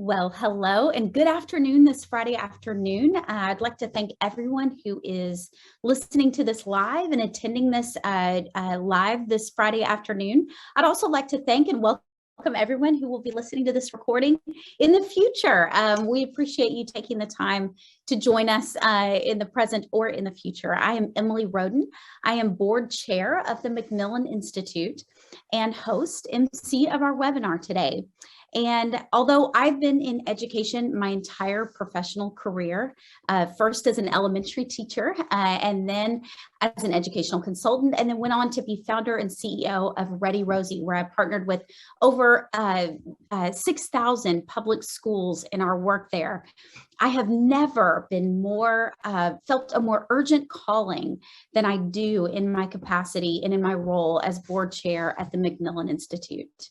Well, hello and good afternoon this Friday afternoon. I'd like to thank everyone who is listening to this live and attending this live this Friday afternoon. I'd also like to thank and welcome everyone who will be listening to this recording in the future. We appreciate you taking the time to join us in the present or in the future. I am Emily Roden. I am board chair of the MacMillan Institute and host MC of our webinar today. And although I've been in education my entire professional career, first as an elementary teacher and then as an educational consultant, and then went on to be founder and CEO of Ready Rosie, where I partnered with over 6,000 public schools in our work there. I have never been more, felt a more urgent calling than I do in my capacity and in my role as board chair at the MacMillan Institute.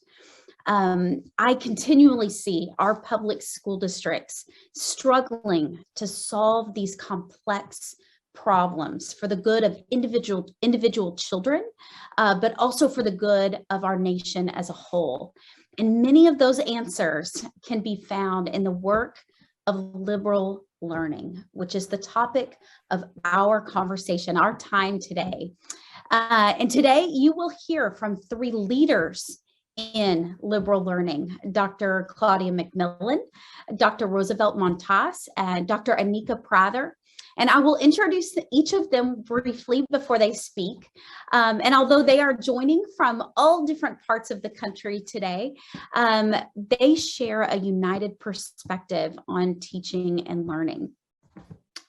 I continually see our public school districts struggling to solve these complex problems for the good of individual children, but also for the good of our nation as a whole. And many of those answers can be found in the work of liberal learning, which is the topic of our conversation, our time today. And today you will hear from three leaders in liberal learning: Dr. Claudia MacMillan, Dr. Roosevelt Montas, and Dr. Anika Prather. And I will introduce each of them briefly before they speak. And although they are joining from all different parts of the country today, they share a united perspective on teaching and learning.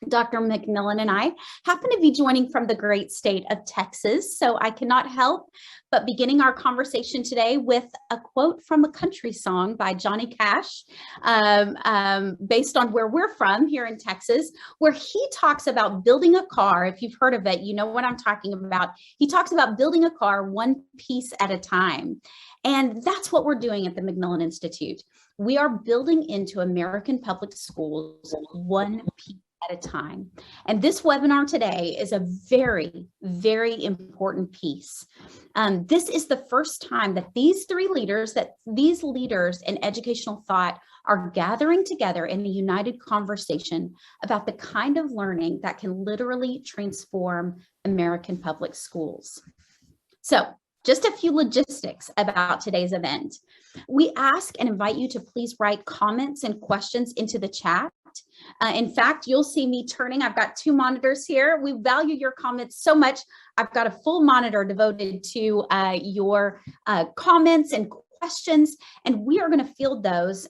Dr. MacMillan and I happen to be joining from the great state of Texas, so I cannot help but beginning our conversation today with a quote from a country song by Johnny Cash, based on where we're from here in Texas, where he talks about building a car. If you've heard of it, you know what I'm talking about. He talks about building a car one piece at a time. And that's what we're doing at the MacMillan Institute. We are building into American public schools one piece at a time. And this webinar today is a very, very important piece. This is the first time that these leaders in educational thought are gathering together in a united conversation about the kind of learning that can literally transform American public schools. So, just a few logistics about today's event. We ask and invite you to please write comments and questions into the chat. In fact, you'll see me turning. I've got two monitors here. We value your comments so much. I've got a full monitor devoted to your comments and questions, and we are going to field those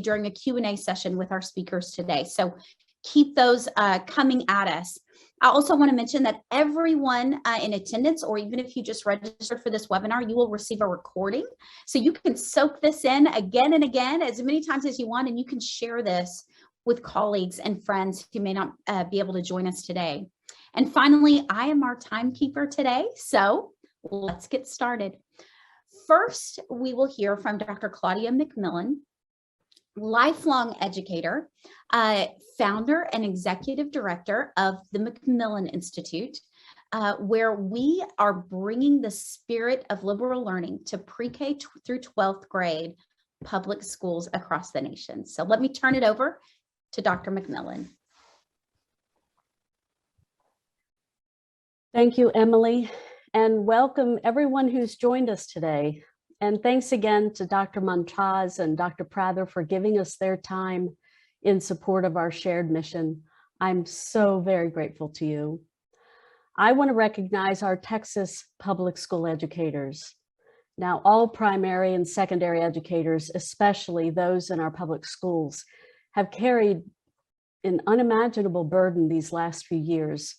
during a Q&A session with our speakers today. So keep those coming at us. I also want to mention that everyone in attendance, or even if you just registered for this webinar, you will receive a recording. So you can soak this in again and again, as many times as you want, and you can share this with colleagues and friends who may not be able to join us today. And finally, I am our timekeeper today, so let's get started. First, we will hear from Dr. Claudia MacMillan, lifelong educator, founder and executive director of the MacMillan Institute, where we are bringing the spirit of liberal learning to pre-K through 12th grade public schools across the nation. So let me turn it over to Dr. MacMillan. Thank you, Emily, and welcome everyone who's joined us today. And thanks again to Dr. Montas and Dr. Prather for giving us their time in support of our shared mission. I'm so very grateful to you. I want to recognize our Texas public school educators. Now, all primary and secondary educators, especially those in our public schools, have carried an unimaginable burden these last few years.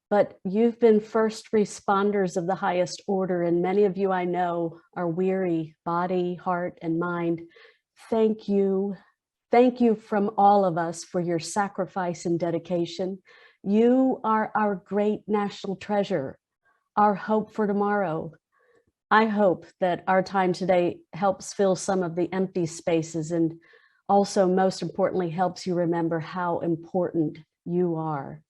But you've been first responders of the highest order, and many of you I know are weary, body, heart, and mind. Thank you. Thank you from all of us for your sacrifice and dedication. You are our great national treasure, our hope for tomorrow. I hope that our time today helps fill some of the empty spaces and also, most importantly, helps you remember how important you are.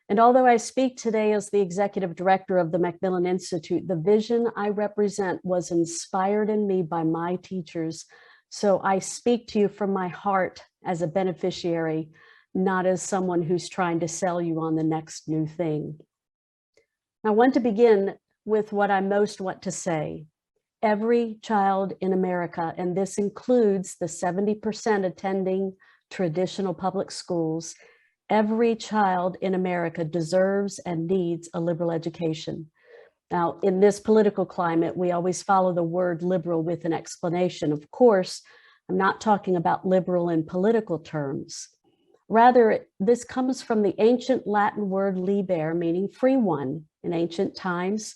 And although I speak today as the executive director of the MacMillan Institute, the vision I represent was inspired in me by my teachers So I speak to you from my heart as a beneficiary, not as someone who's trying to sell you on the next new thing. I want to begin with what I most want to say. Every child in America, and this includes the 70% attending traditional public schools, every child in America deserves and needs a liberal education. Now, in this political climate, we always follow the word liberal with an explanation. Of course, I'm not talking about liberal in political terms. Rather, this comes from the ancient Latin word liber, meaning free one. In ancient times,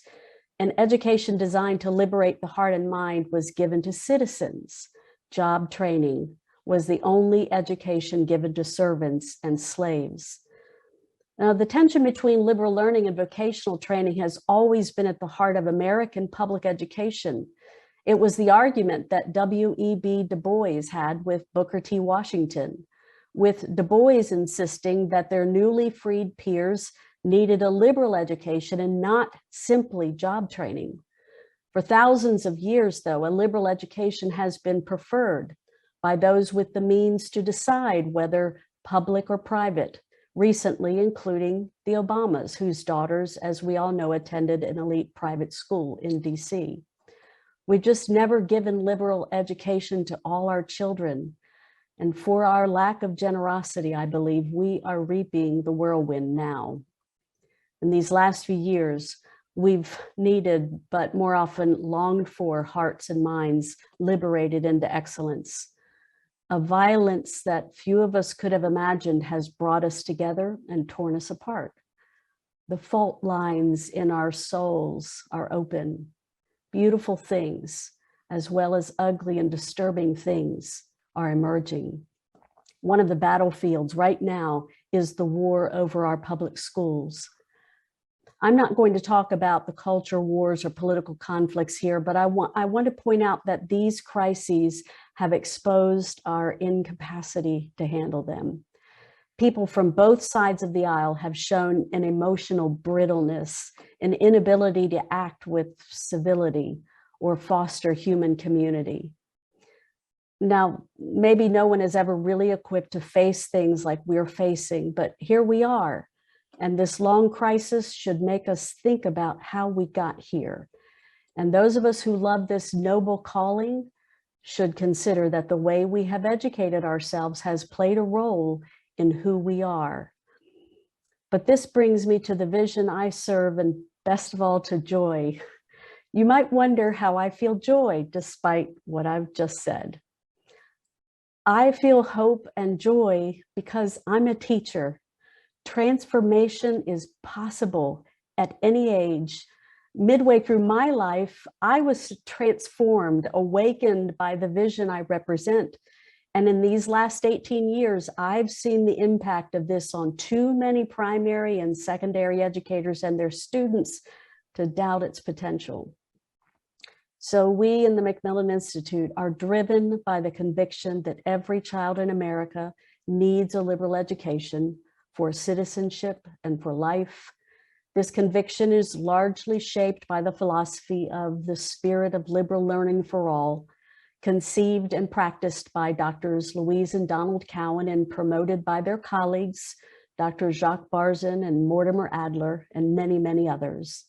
an education designed to liberate the heart and mind was given to citizens. Job training was the only education given to servants and slaves. Now, the tension between liberal learning and vocational training has always been at the heart of American public education. It was the argument that W.E.B. Du Bois had with Booker T. Washington, with Du Bois insisting that their newly freed peers needed a liberal education and not simply job training. For thousands of years, though, a liberal education has been preferred by those with the means to decide whether public or private, recently including the Obamas, whose daughters, as we all know, attended an elite private school in DC. We've just never given liberal education to all our children. And for our lack of generosity, I believe we are reaping the whirlwind now. In these last few years, we've needed, but more often longed for, hearts and minds liberated into excellence. A violence that few of us could have imagined has brought us together and torn us apart. The fault lines in our souls are open. Beautiful things, as well as ugly and disturbing things, are emerging. One of the battlefields right now is the war over our public schools. I'm not going to talk about the culture wars or political conflicts here, but I want to point out that these crises have exposed our incapacity to handle them. People from both sides of the aisle have shown an emotional brittleness, an inability to act with civility or foster human community. Now, maybe no one is ever really equipped to face things like we're facing, but here we are. And this long crisis should make us think about how we got here. And those of us who love this noble calling should consider that the way we have educated ourselves has played a role in who we are. But this brings me to the vision I serve, and best of all, to joy. You might wonder how I feel joy despite what I've just said. I feel hope and joy because I'm a teacher. Transformation is possible at any age. Midway through my life, I was transformed, awakened by the vision I represent. And in these last 18 years, I've seen the impact of this on too many primary and secondary educators and their students to doubt its potential. So we in the MacMillan Institute are driven by the conviction that every child in America needs a liberal education for citizenship and for life. This conviction is largely shaped by the philosophy of the spirit of liberal learning for all, conceived and practiced by Drs. Louise and Donald Cowan and promoted by their colleagues, Dr. Jacques Barzin and Mortimer Adler, and many, many others.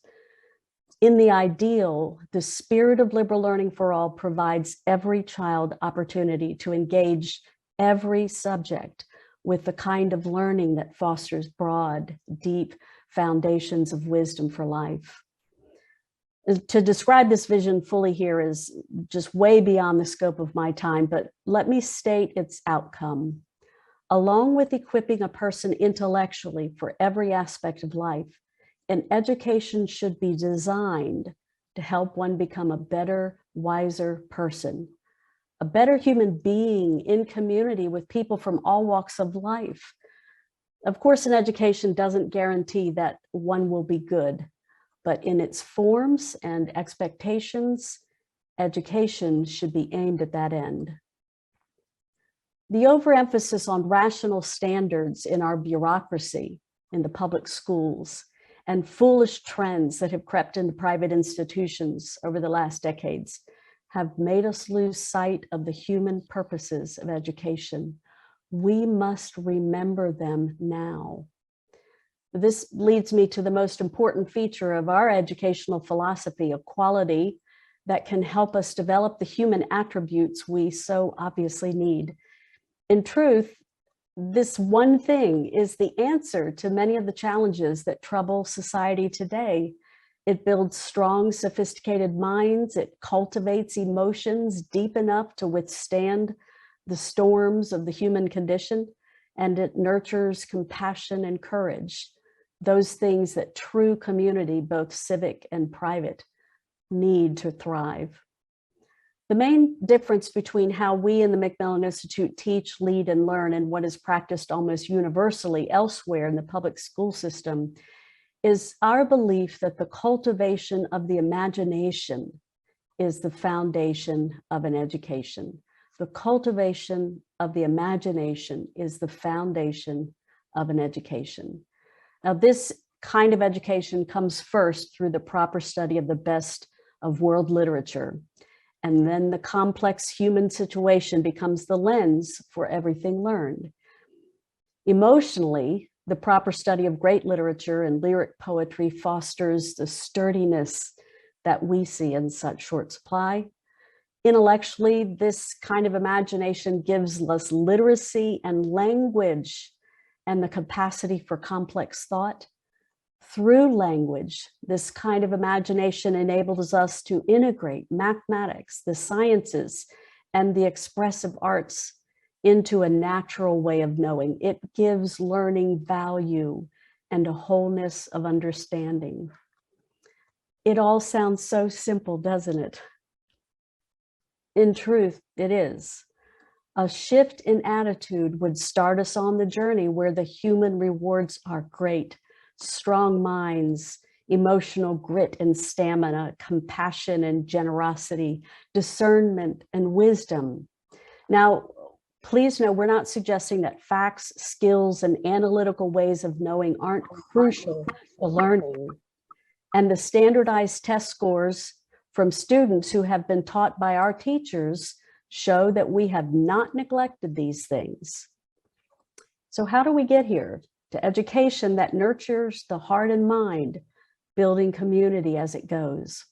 In the ideal, the spirit of liberal learning for all provides every child opportunity to engage every subject with the kind of learning that fosters broad, deep foundations of wisdom for life. To describe this vision fully here is just way beyond the scope of my time, but let me state its outcome. Along with equipping a person intellectually for every aspect of life, an education should be designed to help one become a better, wiser person, a better human being in community with people from all walks of life. Of course, an education doesn't guarantee that one will be good, but in its forms and expectations, education should be aimed at that end. The overemphasis on rational standards in our bureaucracy, in the public schools, and foolish trends that have crept into private institutions over the last decades have made us lose sight of the human purposes of education. We must remember them now. This leads me to the most important feature of our educational philosophy, equality, that can help us develop the human attributes we so obviously need. In truth, this one thing is the answer to many of the challenges that trouble society today. It builds strong, sophisticated minds. It cultivates emotions deep enough to withstand the storms of the human condition, and it nurtures compassion and courage, those things that true community, both civic and private, need to thrive. The main difference between how we in the MacMillan Institute teach, lead, and learn and what is practiced almost universally elsewhere in the public school system is our belief that the cultivation of the imagination is the foundation of an education. The cultivation of the imagination is the foundation of an education. Now, this kind of education comes first through the proper study of the best of world literature. And then the complex human situation becomes the lens for everything learned. Emotionally, the proper study of great literature and lyric poetry fosters the sturdiness that we see in such short supply. Intellectually, this kind of imagination gives us literacy and language and the capacity for complex thought. Through language, this kind of imagination enables us to integrate mathematics, the sciences, and the expressive arts into a natural way of knowing. It gives learning value and a wholeness of understanding. It all sounds so simple, doesn't it? In truth, it is. A shift in attitude would start us on the journey where the human rewards are great. Strong minds, emotional grit and stamina, compassion and generosity, discernment and wisdom. Now, please know we're not suggesting that facts, skills, and analytical ways of knowing aren't crucial to learning. And the standardized test scores from students who have been taught by our teachers show that we have not neglected these things. So how do we get here? To education that nurtures the heart and mind, building community as it goes.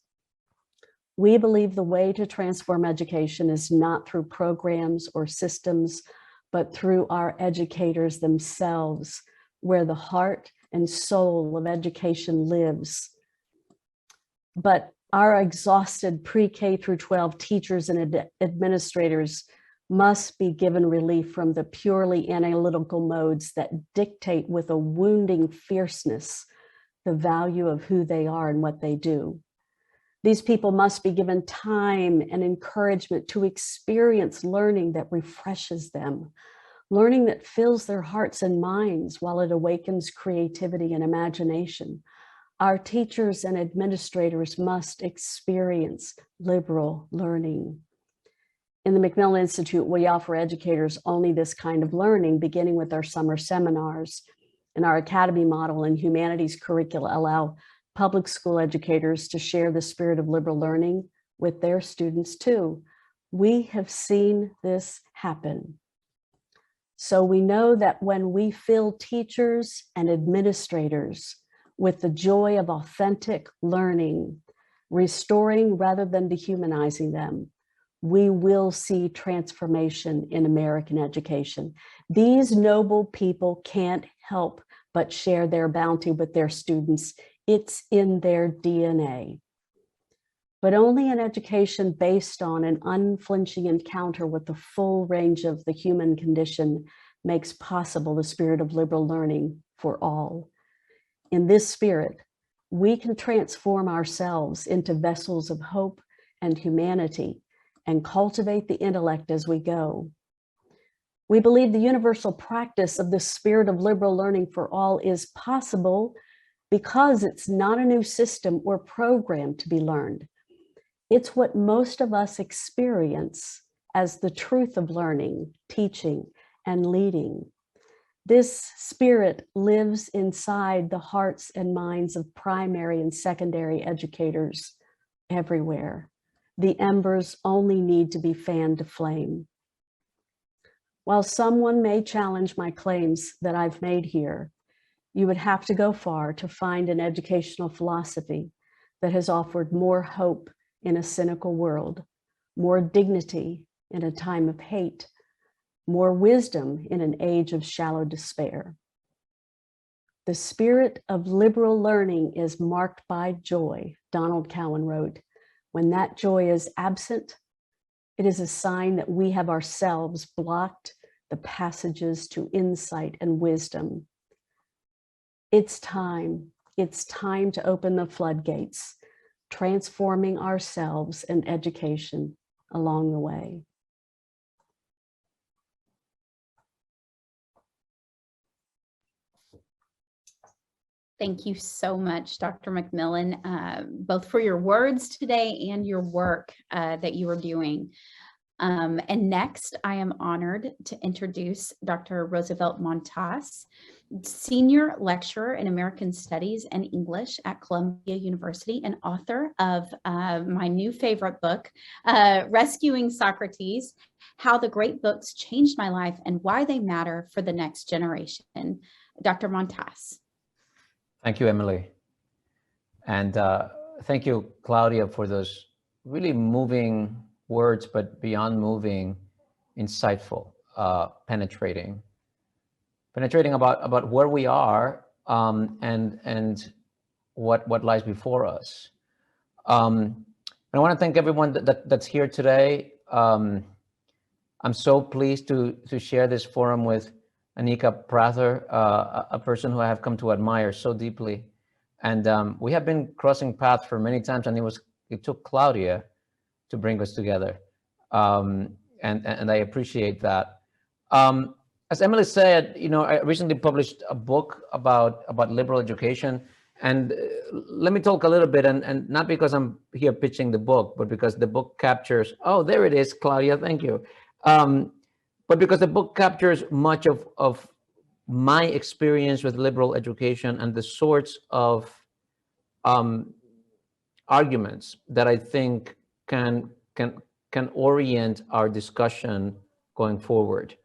We believe the way to transform education is not through programs or systems, but through our educators themselves, where the heart and soul of education lives. But our exhausted pre-K through 12 teachers and administrators must be given relief from the purely analytical modes that dictate with a wounding fierceness the value of who they are and what they do. These people must be given time and encouragement to experience learning that refreshes them, learning that fills their hearts and minds while it awakens creativity and imagination. Our teachers and administrators must experience liberal learning. In the MacMillan Institute, we offer educators only this kind of learning, beginning with our summer seminars. And our academy model and humanities curricula allow public school educators to share the spirit of liberal learning with their students too. We have seen this happen. So we know that when we fill teachers and administrators with the joy of authentic learning, restoring rather than dehumanizing them, we will see transformation in American education. These noble people can't help but share their bounty with their students. It's in their DNA. But only an education based on an unflinching encounter with the full range of the human condition makes possible the spirit of liberal learning for all. In this spirit, we can transform ourselves into vessels of hope and humanity and cultivate the intellect as we go. We believe the universal practice of the spirit of liberal learning for all is possible because it's not a new system or program to be learned. It's what most of us experience as the truth of learning, teaching, and leading. This spirit lives inside the hearts and minds of primary and secondary educators everywhere. The embers only need to be fanned to flame. While someone may challenge my claims that I've made here, you would have to go far to find an educational philosophy that has offered more hope in a cynical world, more dignity in a time of hate, more wisdom in an age of shallow despair. The spirit of liberal learning is marked by joy, Donald Cowan wrote. When that joy is absent, it is a sign that we have ourselves blocked the passages to insight and wisdom. It's time to open the floodgates, transforming ourselves and education along the way. Thank you so much, Dr. MacMillan, both for your words today and your work that you are doing. And next, I am honored to introduce Dr. Roosevelt Montas, Senior Lecturer in American Studies and English at Columbia University and author of my new favorite book, Rescuing Socrates, How the Great Books Changed My Life and Why They Matter for the Next Generation. Dr. Montas. Thank you, Emily. And thank you, Claudia, for those really moving words, but beyond moving, insightful, penetrating about where we are and what lies before us. And I want to thank everyone that's here today. I'm so pleased to share this forum with Anika Prather, a person who I have come to admire so deeply. And we have been crossing paths for many times, and it took Claudia to bring us together. And I appreciate that. As Emily said, I recently published a book about liberal education. And let me talk a little bit, and not because I'm here pitching the book, but because the book captures, oh, there it is, Claudia, thank you. But because the book captures much of my experience with liberal education and the sorts of arguments that I think can orient our discussion going forward.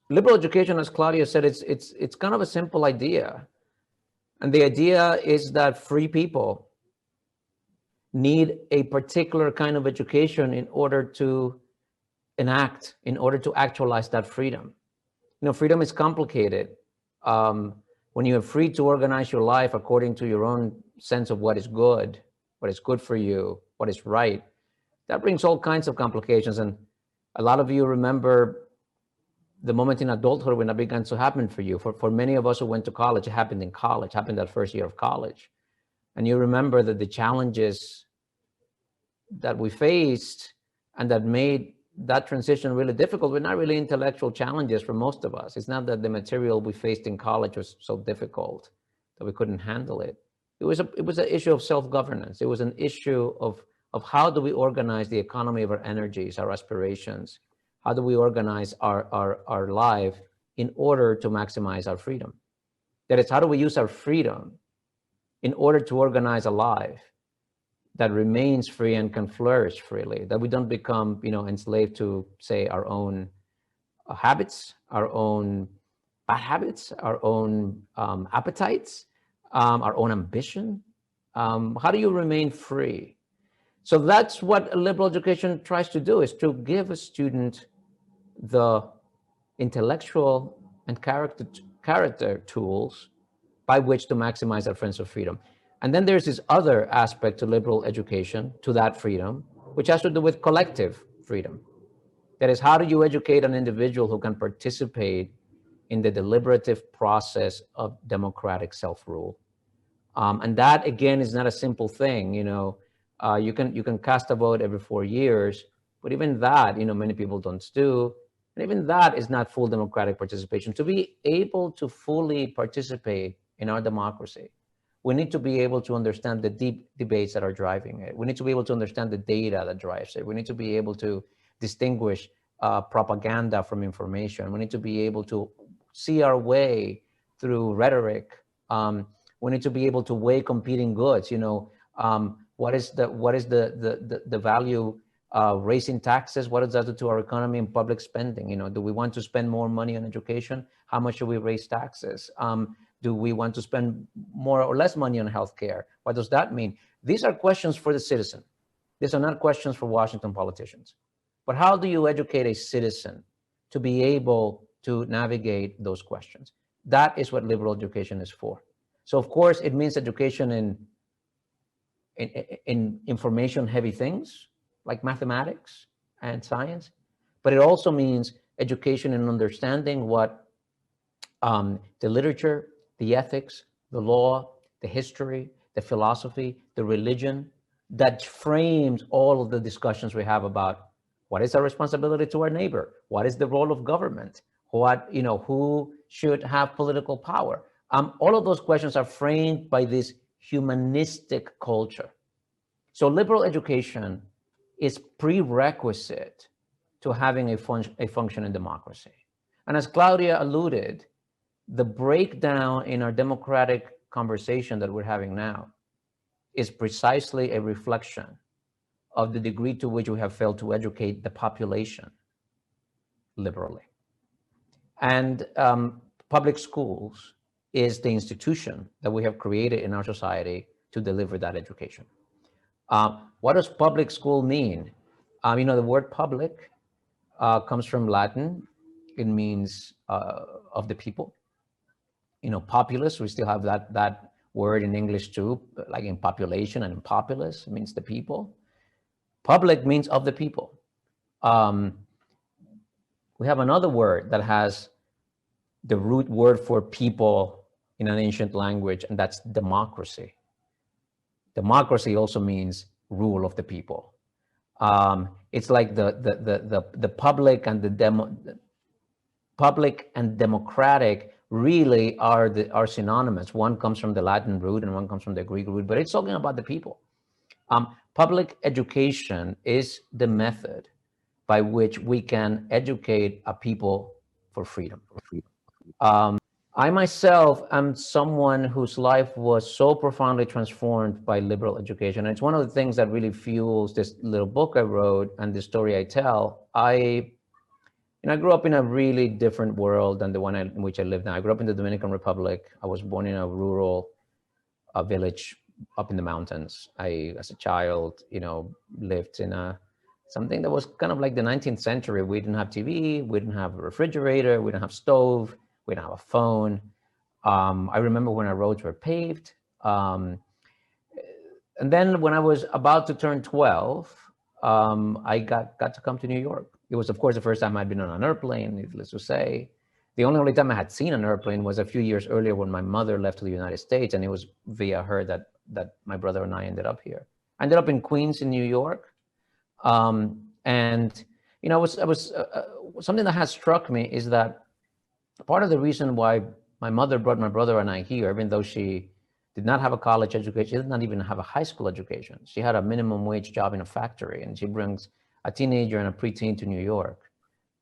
Liberal education, as Claudia said, it's kind of a simple idea. And the idea is that free people need a particular kind of education in order to actualize that freedom. Freedom is complicated. When you are free to organize your life according to your own sense of what is good for you, what is right, that brings all kinds of complications. And a lot of you remember the moment in adulthood when that began to happen for you. For many of us who went to college, it happened in college, happened that first year of college. And you remember that the challenges that we faced and that made that transition really difficult were not really intellectual challenges for most of us. It's not that the material we faced in college was so difficult that we couldn't handle it. It was an issue of self-governance. It was an issue of how do we organize the economy of our energies, our aspirations? How do we organize our life in order to maximize our freedom? That is, how do we use our freedom in order to organize a life that remains free and can flourish freely, that we don't become, enslaved to, say, our own habits, our own bad habits, our own appetites, our own ambition? How do you remain free? So that's what liberal education tries to do, is to give a student the intellectual and character tools by which to maximize their sense of freedom. And then there's this other aspect to liberal education, to that freedom, which has to do with collective freedom. That is, how do you educate an individual who can participate in the deliberative process of democratic self-rule? And that, again, is not a simple thing. You can cast a vote every 4 years, but even that, many people don't do. And even that is not full democratic participation. To be able to fully participate in our democracy, we need to be able to understand the deep debates that are driving it. We need to be able to understand the data that drives it. We need to be able to distinguish propaganda from information. We need to be able to see our way through rhetoric. We need to be able to weigh competing goods. What is the value of raising taxes? What does that do to our economy and public spending? Do we want to spend more money on education? How much should we raise taxes? Do we want to spend more or less money on healthcare? What does that mean? These are questions for the citizen. These are not questions for Washington politicians. But how do you educate a citizen to be able to navigate those questions? That is what liberal education is for. So of course, it means education in information-heavy things like mathematics and science, but it also means education in understanding what the literature, the ethics, the law, the history, the philosophy, the religion that frames all of the discussions we have about what is our responsibility to our neighbor, what is the role of government, who should have political power. All of those questions are framed by this humanistic culture. So liberal education is prerequisite to having a functioning democracy. And as Claudia alluded, the breakdown in our democratic conversation that we're having now is precisely a reflection of the degree to which we have failed to educate the population liberally. And public schools is the institution that we have created in our society to deliver that education. What does public school mean? The word public comes from Latin. It means of the people. Populace, we still have that word in English too, like in population and in populace, it means the people. Public means of the people. We have another word that has the root word for people in an ancient language, and that's democracy. Democracy also means rule of the people. It's like the public and public and democratic really are synonymous. One comes from the Latin root and one comes from the Greek root, but it's talking about the people. Public education is the method by which we can educate a people for freedom. I myself am someone whose life was so profoundly transformed by liberal education. And it's one of the things that really fuels this little book I wrote and the story I tell. I grew up in a really different world than the one in which I live now. I grew up in the Dominican Republic. I was born in a rural village up in the mountains. As a child, lived in something that was kind of like the 19th century. We didn't have TV, we didn't have a refrigerator, we didn't have stove, we didn't have a phone. I remember when our roads were paved. And then when I was about to turn 12, I got to come to New York. It was, of course, the first time I'd been on an airplane, needless to say. The only time I had seen an airplane was a few years earlier when my mother left to the United States, and it was via her that my brother and I ended up here. I ended up in Queens in New York. And it was something that has struck me is that part of the reason why my mother brought my brother and I here, even though she did not have a college education, she did not even have a high school education. She had a minimum wage job in a factory, and she brings a teenager and a preteen to New York.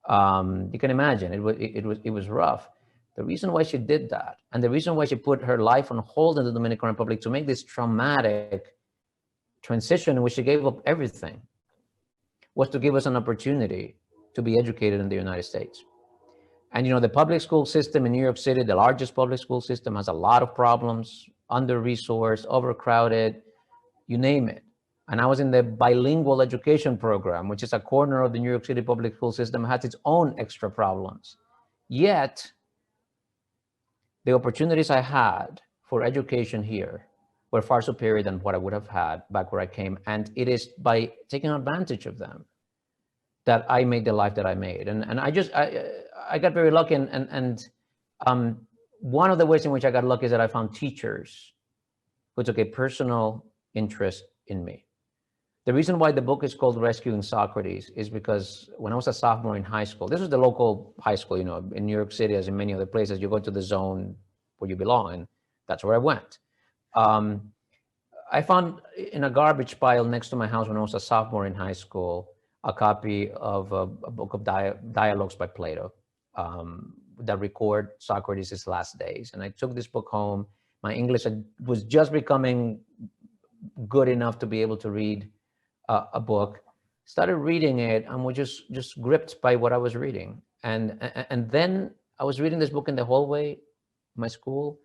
You can imagine it was rough. The reason why she did that, and the reason why she put her life on hold in the Dominican Republic to make this traumatic transition in which she gave up everything, was to give us an opportunity to be educated in the United States. And the public school system in New York City, the largest public school system, has a lot of problems, under-resourced, overcrowded, you name it. And I was in the bilingual education program, which is a corner of the New York City public school system, has its own extra problems. Yet, the opportunities I had for education here were far superior than what I would have had back where I came. And it is by taking advantage of them that I made the life that I made. And I got very lucky. And one of the ways in which I got lucky is that I found teachers who took a personal interest in me. The reason why the book is called Rescuing Socrates is because when I was a sophomore in high school, this was the local high school, in New York City, as in many other places, you go to the zone where you belong, and that's where I went. I found in a garbage pile next to my house when I was a sophomore in high school, a copy of a book of dialogues by Plato that record Socrates' last days. And I took this book home. My English was just becoming good enough to be able to read a book, started reading it, and was just gripped by what I was reading. And then I was reading this book in the hallway of my school,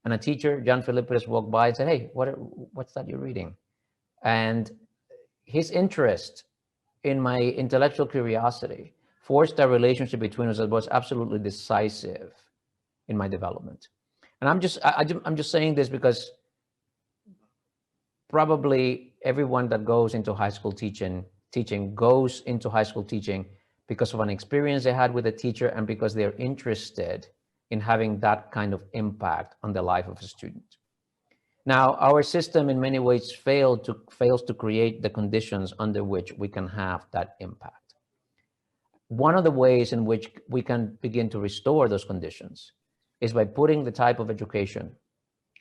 and a teacher, John Philippus, walked by and said, "Hey, what's that you're reading?" And his interest in my intellectual curiosity forged a relationship between us that was absolutely decisive in my development. And I'm just saying this because probably everyone that goes into high school teaching goes into high school teaching because of an experience they had with a teacher and because they're interested in having that kind of impact on the life of a student. Now, our system in many ways fails to create the conditions under which we can have that impact. One of the ways in which we can begin to restore those conditions is by putting the type of education,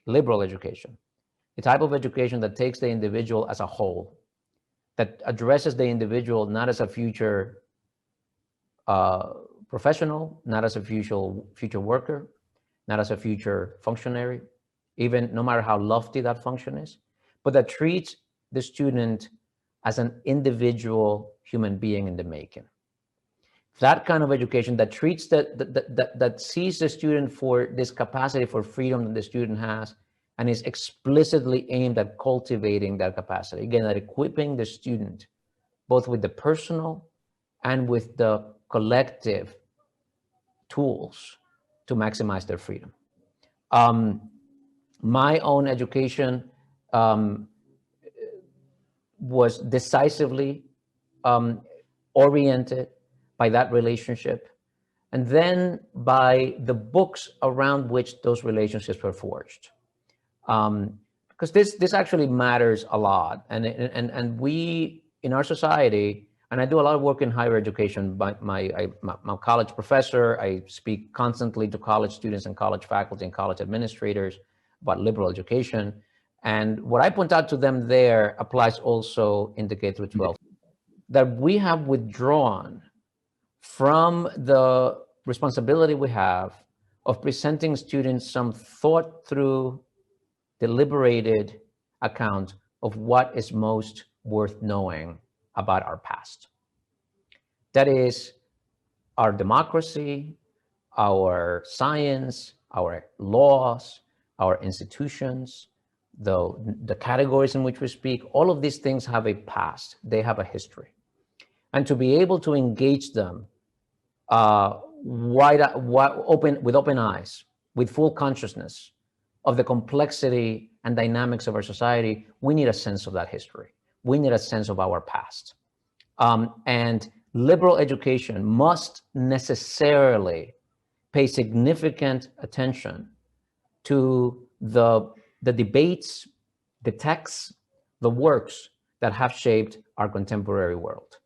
liberal education, the type of education that takes the individual as a whole, that addresses the individual not as a future professional, not as a future worker, not as a future functionary, even no matter how lofty that function is, but that treats the student as an individual human being in the making. That kind of education that treats that sees the student for this capacity for freedom that the student has, and is explicitly aimed at cultivating that capacity. Again, at equipping the student both with the personal and with the collective tools to maximize their freedom. My own education was decisively oriented by that relationship, and then by the books around which those relationships were forged. Because this actually matters a lot, and we in our society, and I do a lot of work in higher education. I'm a college professor. I speak constantly to college students and college faculty and college administrators about liberal education. And what I point out to them there applies also in the K through 12, that we have withdrawn from the responsibility we have of presenting students some thought through, deliberated account of what is most worth knowing about our past. That is our democracy, our science, our laws, our institutions, the categories in which we speak. All of these things have a past, they have a history. And to be able to engage them with open eyes, with full consciousness of the complexity and dynamics of our society, we need a sense of that history. We need a sense of our past. And liberal education must necessarily pay significant attention to the debates, the texts, the works that have shaped our contemporary world.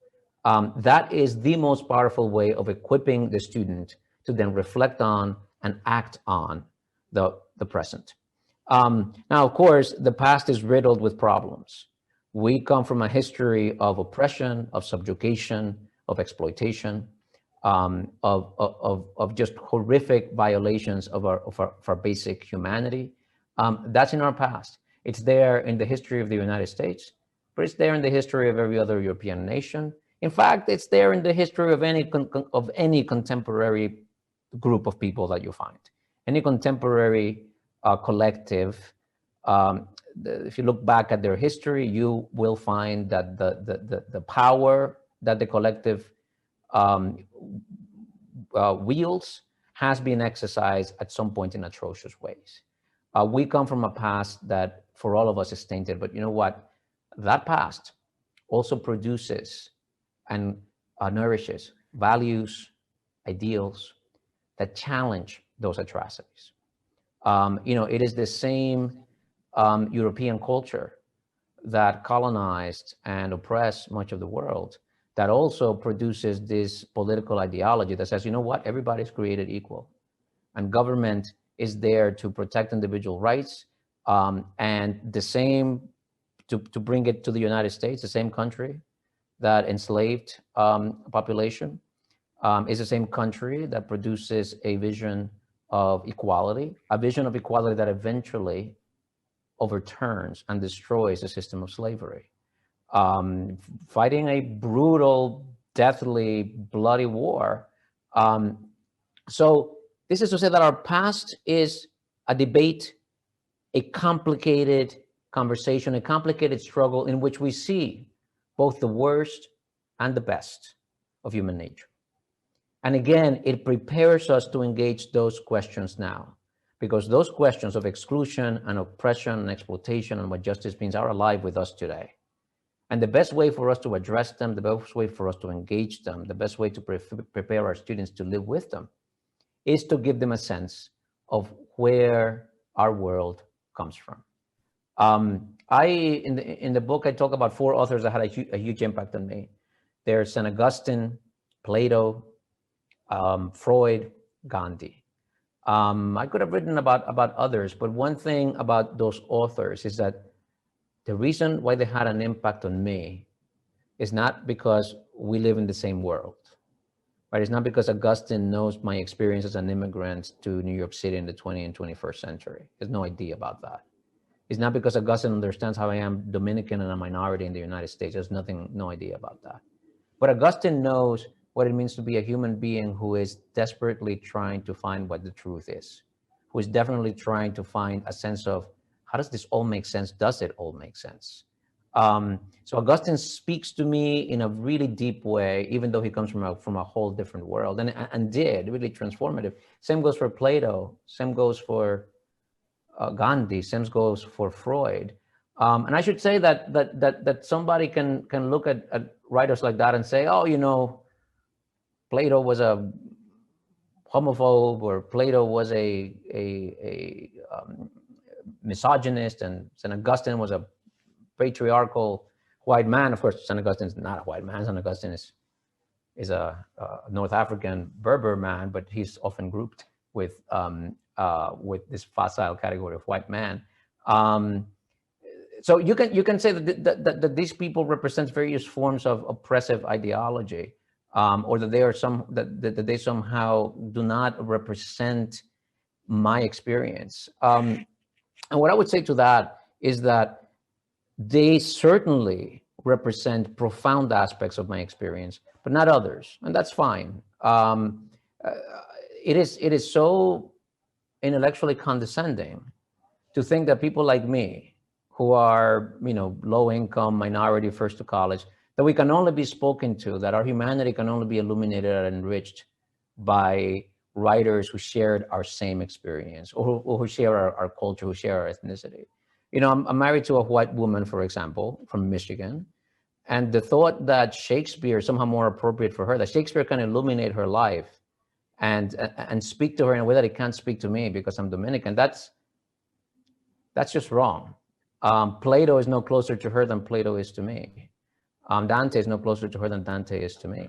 That is the most powerful way of equipping the student to then reflect on and act on the present. Now, of course, the past is riddled with problems. We come from a history of oppression, of subjugation, of exploitation, of just horrific violations of our basic humanity. That's in our past. It's there in the history of the United States, but it's there in the history of every other European nation. In fact, it's there in the history of any contemporary group of people that you find, any contemporary collective. If you look back at their history, you will find that the power that the collective wields has been exercised at some point in atrocious ways. We come from a past that for all of us is tainted, but you know what? That past also produces and nourishes values, ideals that challenge those atrocities. It is the same European culture that colonized and oppressed much of the world that also produces this political ideology that says, you know what, everybody's created equal, and government is there to protect individual rights. And the same, to bring it to the United States, the same country that enslaved a population is the same country that produces a vision of equality, a vision of equality that eventually overturns and destroys the system of slavery, fighting a brutal, deathly, bloody war. So this is to say that our past is a debate, a complicated conversation, a complicated struggle in which we see both the worst and the best of human nature. And again, it prepares us to engage those questions now, because those questions of exclusion and oppression and exploitation and what justice means are alive with us today. And the best way for us to address them, the best way for us to engage them, the best way to prepare our students to live with them is to give them a sense of where our world comes from. In the book, I talk about 4 authors that had a huge impact on me. There's St. Augustine, Plato, Freud, Gandhi. I could have written about others, but one thing about those authors is that the reason why they had an impact on me is not because we live in the same world, right? It's not because Augustine knows my experience as an immigrant to New York City in the 20th and 21st century. He has no idea about that. It's not because Augustine understands how I am Dominican and a minority in the United States. There's no idea about that. But Augustine knows what it means to be a human being who is desperately trying to find what the truth is, who is definitely trying to find a sense of, how does this all make sense? Does it all make sense? So Augustine speaks to me in a really deep way, even though he comes from a whole different world, and did really transformative. Same goes for Plato. Same goes for Gandhi. Same goes for Freud. And I should say that somebody can look at writers like that and say, oh, you know, Plato was a homophobe, or Plato was a misogynist, and St. Augustine was a patriarchal white man. Of course, St. Augustine is not a white man. St. Augustine is a North African Berber man, but he's often grouped with this facile category of white man. So you can say that these people represent various forms of oppressive ideology, or that they are that they somehow do not represent my experience. And what I would say to that is that they certainly represent profound aspects of my experience, but not others, and that's fine. It is so intellectually condescending to think that people like me, who are, you know, low income, minority, first to college, that we can only be spoken to, that our humanity can only be illuminated and enriched by writers who shared our same experience, or who share our culture, who share our ethnicity. You know, I'm married to a white woman, for example, from Michigan, and the thought that Shakespeare is somehow more appropriate for her, that Shakespeare can illuminate her life and speak to her in a way that he can't speak to me because I'm Dominican, that's just wrong. Plato is no closer to her than Plato is to me. Dante is no closer to her than Dante is to me.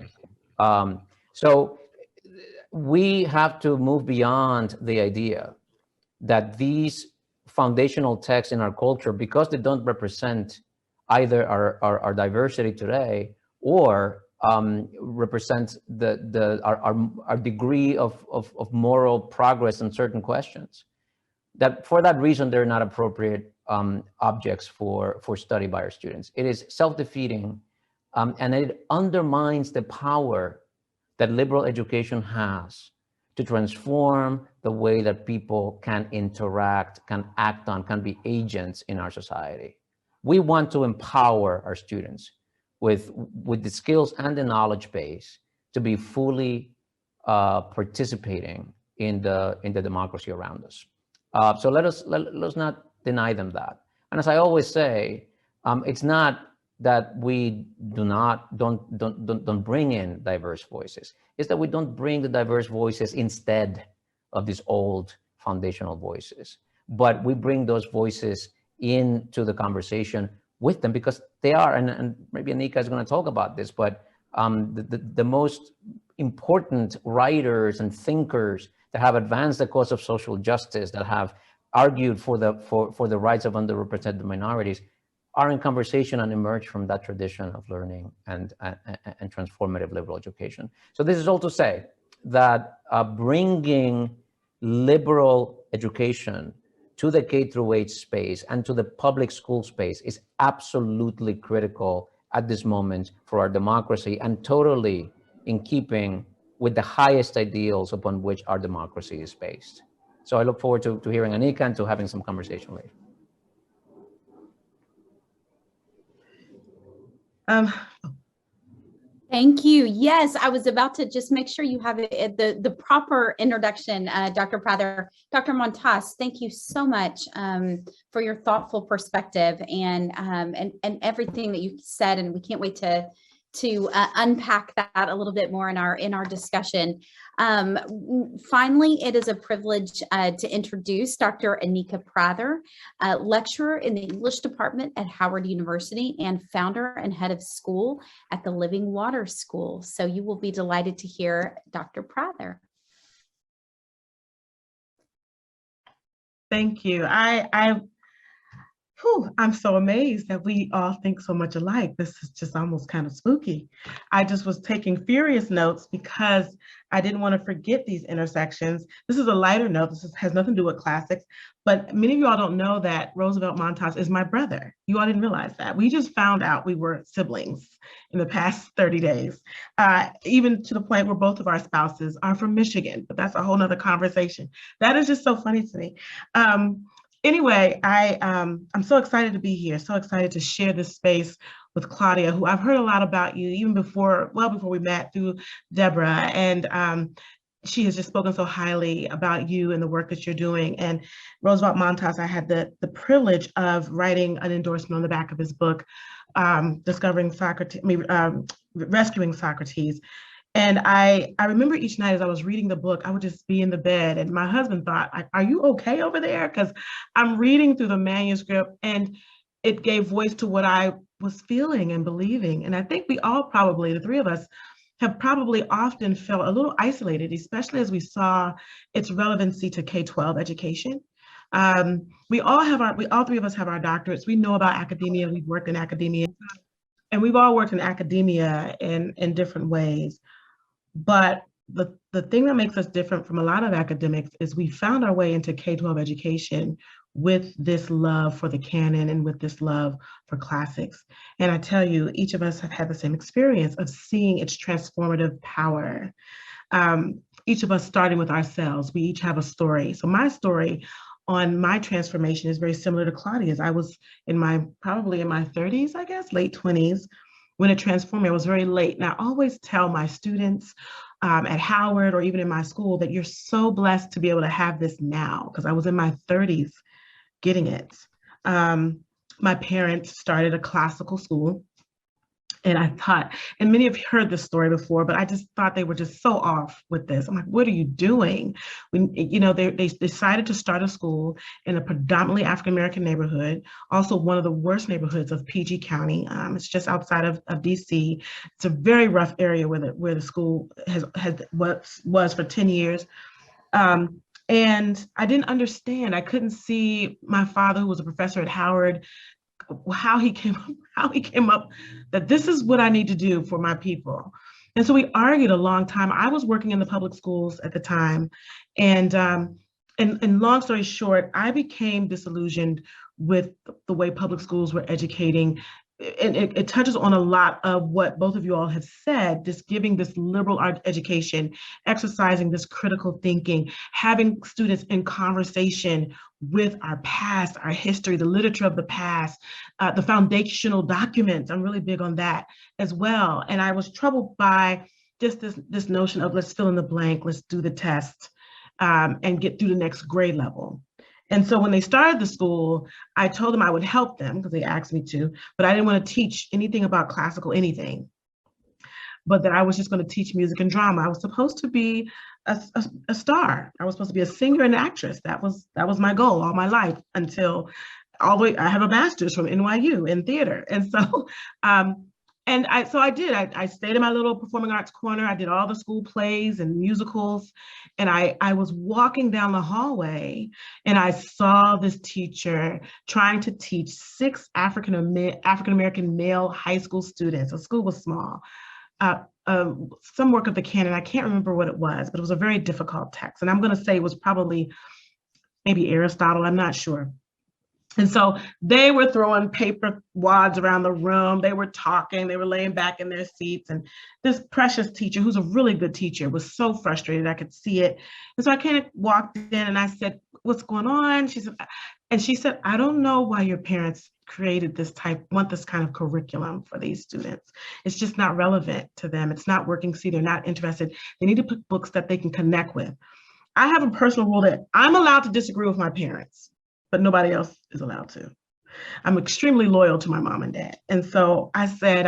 So we have to move beyond the idea that these foundational texts in our culture, because they don't represent either our diversity today, or represent our degree of moral progress in certain questions, that for that reason they're not appropriate objects for study by our students. It is self-defeating, and it undermines the power that liberal education has to transform the way that people can interact, can act on, can be agents in our society. We want to empower our students with the skills and the knowledge base to be fully participating in the democracy around us. So let's not deny them that. And as I always say, it's not that we don't bring in diverse voices. It's that we don't bring the diverse voices instead of these old foundational voices, but we bring those voices into the conversation with them, because they are, and maybe Anika is going to talk about this, but the most important writers and thinkers that have advanced the cause of social justice, that have argued for the rights of underrepresented minorities, are in conversation and emerge from that tradition of learning and transformative liberal education. So this is all to say that bringing liberal education to the K through 8 space and to the public school space is absolutely critical at this moment for our democracy, and totally in keeping with the highest ideals upon which our democracy is based. So I look forward to hearing Anika and to having some conversation later. Thank you. Yes, I was about to just make sure you have the proper introduction, Dr. Prather. Dr. Montas, thank you so much for your thoughtful perspective and everything that you said, and we can't wait to unpack that a little bit more in our discussion. Finally, it is a privilege to introduce Dr. Anika Prather, lecturer in the English department at Howard University and founder and head of school at the Living Water School. So you will be delighted to hear Dr. Prather. Thank you. I'm so amazed that we all think so much alike. This is just almost kind of spooky. I just was taking furious notes because I didn't want to forget these intersections. This is a lighter note. This has nothing to do with classics, but many of you all don't know that Roosevelt Montas is my brother. You all didn't realize that. We just found out we were siblings in the past 30 days, even to the point where both of our spouses are from Michigan, but that's a whole nother conversation. That is just so funny to me. Anyway, I'm so excited to be here, so excited to share this space with Claudia, who I've heard a lot about you even before we met through Deborah, and she has just spoken so highly about you and the work that you're doing. And Roosevelt Montas, I had the privilege of writing an endorsement on the back of his book, Rescuing Socrates. And I remember each night as I was reading the book, I would just be in the bed, and my husband thought, are you okay over there? Because I'm reading through the manuscript and it gave voice to what I was feeling and believing. And I think we all probably, the three of us, have probably often felt a little isolated, especially as we saw its relevancy to K-12 education. We all three of us have our doctorates. We know about academia, we've worked in academia, and we've all worked in academia in different ways. But the thing that makes us different from a lot of academics is we found our way into K-12 education with this love for the canon and with this love for classics. And I tell you, each of us have had the same experience of seeing its transformative power. Each of us starting with ourselves, we each have a story. So my story on my transformation is very similar to Claudia's. I was probably in my 30s, I guess, late 20s, when it transformed me. I was very late. And I always tell my students at Howard or even in my school that you're so blessed to be able to have this now, because I was in my 30s getting it. My parents started a classical school. And I thought, and many of you heard this story before, but I just thought they were just so off with this. I'm like, what are you doing? They decided to start a school in a predominantly African-American neighborhood, also one of the worst neighborhoods of PG County. It's just outside of DC. It's a very rough area where the school was for 10 years. And I didn't understand. I couldn't see my father, who was a professor at Howard, how he came up that this is what I need to do for my people. And so we argued a long time. I was working in the public schools at the time. And long story short, I became disillusioned with the way public schools were educating. And it touches on a lot of what both of you all have said, just giving this liberal art education, exercising this critical thinking, having students in conversation with our past, our history, the literature of the past, the foundational documents. I'm really big on that as well. And I was troubled by just this notion of let's fill in the blank, let's do the test and get through the next grade level. And so when they started the school, I told them I would help them because they asked me to, but I didn't want to teach anything about classical anything, but that I was just going to teach music and drama. I was supposed to be a star. I was supposed to be a singer and actress. That was my goal all my life until I have a master's from NYU in theater. And so, I stayed in my little performing arts corner. I did all the school plays and musicals. And I was walking down the hallway and I saw this teacher trying to teach 6 African-American male high school students. The school was small. Some work of the canon. I can't remember what it was, but it was a very difficult text. And I'm going to say it was probably maybe Aristotle, I'm not sure. And so they were throwing paper wads around the room. They were talking, they were laying back in their seats. And this precious teacher, who's a really good teacher, was so frustrated. I could see it. And so I kind of walked in and I said, what's going on? She said, I don't know why your parents created want this kind of curriculum for these students. It's just not relevant to them. It's not working. See, they're not interested. They need to put books that they can connect with. I have a personal rule that I'm allowed to disagree with my parents, but nobody else is allowed to. I'm extremely loyal to my mom and dad. And so I said,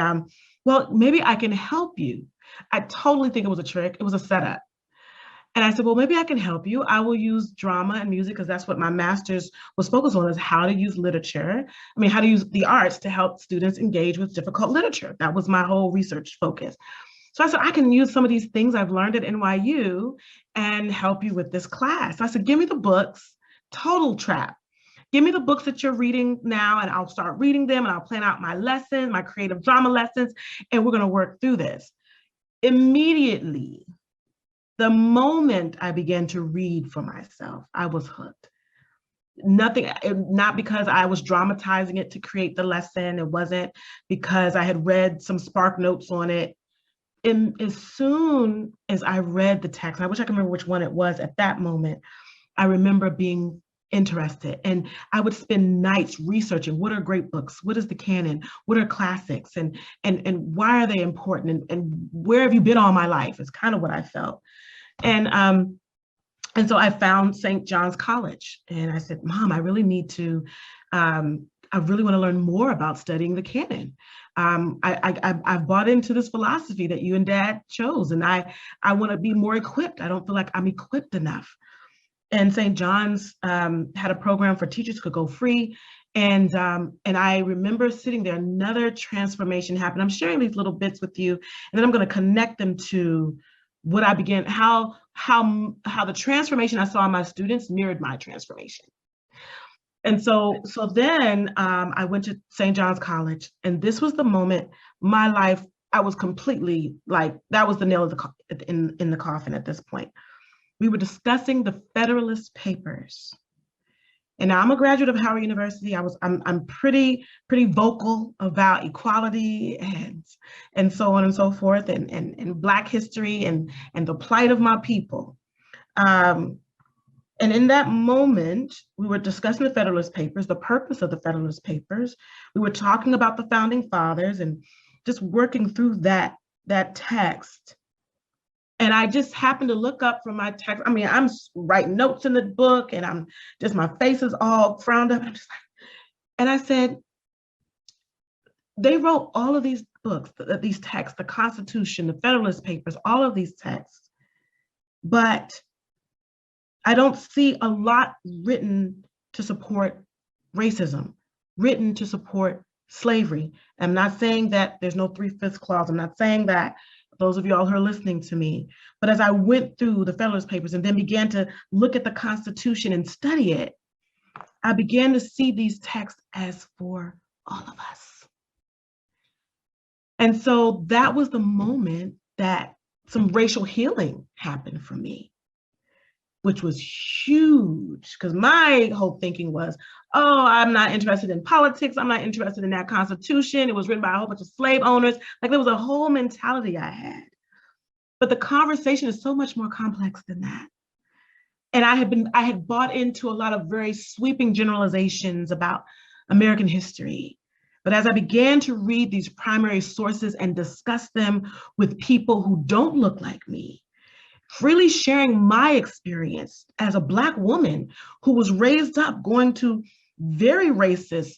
well, maybe I can help you. I totally think it was a trick. It was a setup. And I said, well, maybe I can help you. I will use drama and music because that's what my master's was focused on, is how to use literature. How to use the arts to help students engage with difficult literature. That was my whole research focus. So I said, I can use some of these things I've learned at NYU and help you with this class. So I said, give me the books, total trap. Give me the books that you're reading now and I'll start reading them and I'll plan out my lessons, my creative drama lessons, and we're gonna work through this. Immediately, the moment I began to read for myself, I was hooked. Not because I was dramatizing it to create the lesson. It wasn't because I had read some Spark Notes on it. And as soon as I read the text, I wish I could remember which one it was at that moment, I remember being interested. And I would spend nights researching what are great books, what is the canon, what are classics, and why are they important, and where have you been all my life? It's kind of what I felt. And so I found St. John's College, and I said, Mom, I really need to, I really want to learn more about studying the canon. I've bought into this philosophy that you and Dad chose, and I want to be more equipped. I don't feel like I'm equipped enough. And St. John's had a program for teachers who could go free. And I remember sitting there, another transformation happened. I'm sharing these little bits with you, and then I'm going to connect them to what I began, how the transformation I saw in my students mirrored my transformation. And so then I went to St. John's College, and this was the moment my life, I was completely like, that was the nail in the coffin at this point. We were discussing the Federalist Papers. And now I'm a graduate of Howard University. I'm pretty vocal about equality and so on and so forth, and Black history and the plight of my people. And in that moment, we were discussing the Federalist Papers, the purpose of the Federalist Papers. We were talking about the Founding Fathers and just working through that text. And I just happened to look up from my text. I'm writing notes in the book, and my face is all frowned up. I'm just like, and I said, they wrote all of these books, these texts, the Constitution, the Federalist Papers, all of these texts, but I don't see a lot written to support racism, written to support slavery. I'm not saying that there's no 3/5 clause. I'm not saying that, those of y'all who are listening to me. But as I went through the Federalist Papers and then began to look at the Constitution and study it, I began to see these texts as for all of us. And so that was the moment that some racial healing happened for me, which was huge, because my whole thinking was, oh, I'm not interested in politics. I'm not interested in that Constitution. It was written by a whole bunch of slave owners. Like, there was a whole mentality I had. But the conversation is so much more complex than that. And I had bought into a lot of very sweeping generalizations about American history. But as I began to read these primary sources and discuss them with people who don't look like me, freely sharing my experience as a Black woman who was raised up going to very racist,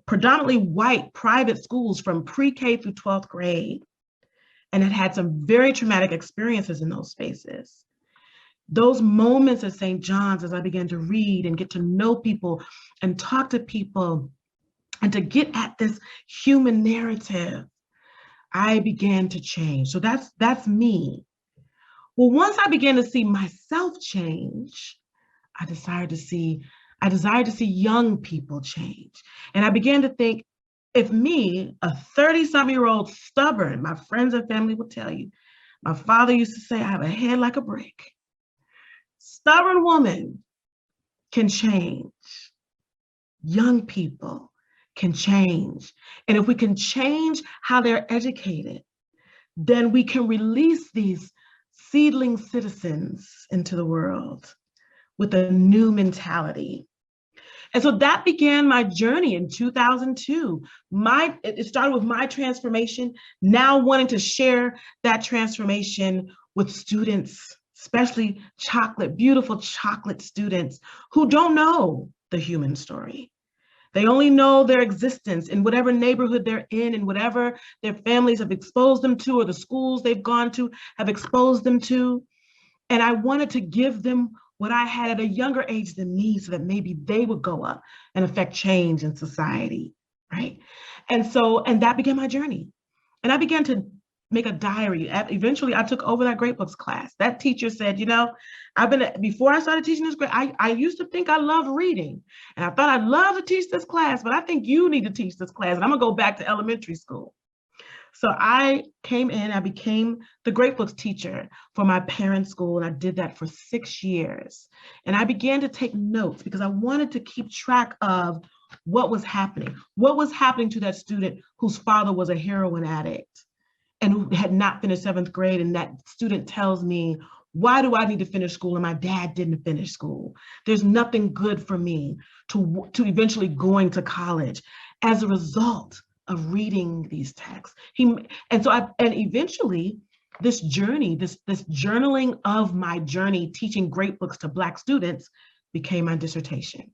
predominantly white private schools from pre-K through 12th grade, and had some very traumatic experiences in those spaces. Those moments at St. John's, as I began to read and get to know people and talk to people and to get at this human narrative, I began to change. So that's me. Well, once I began to see myself change, I desired to see young people change. And I began to think, if me, a 30-something-year-old stubborn, my friends and family will tell you, my father used to say, I have a head like a brick. Stubborn woman can change. Young people can change. And if we can change how they're educated, then we can release these seedling citizens into the world with a new mentality. And so that began my journey in 2002. It started with my transformation, now wanting to share that transformation with students, especially beautiful chocolate students who don't know the human story. They only know their existence in whatever neighborhood they're in and whatever their families have exposed them to or the schools they've gone to have exposed them to. And I wanted to give them what I had at a younger age than me so that maybe they would go up and affect change in society, right? And that began my journey. And I began to make a diary. Eventually, I took over that Great Books class. That teacher said, before I started teaching this grade, I used to think I loved reading. And I thought I'd love to teach this class, but I think you need to teach this class. And I'm gonna go back to elementary school. So I came in, I became the Great Books teacher for my parents' school, and I did that for 6 years. And I began to take notes because I wanted to keep track of what was happening to that student whose father was a heroin addict and who had not finished 7th grade. And that student tells me, why do I need to finish school and my dad didn't finish school? There's nothing good for me to eventually going to college as a result of reading these texts. Eventually this journey, this journaling of my journey teaching great books to Black students became my dissertation,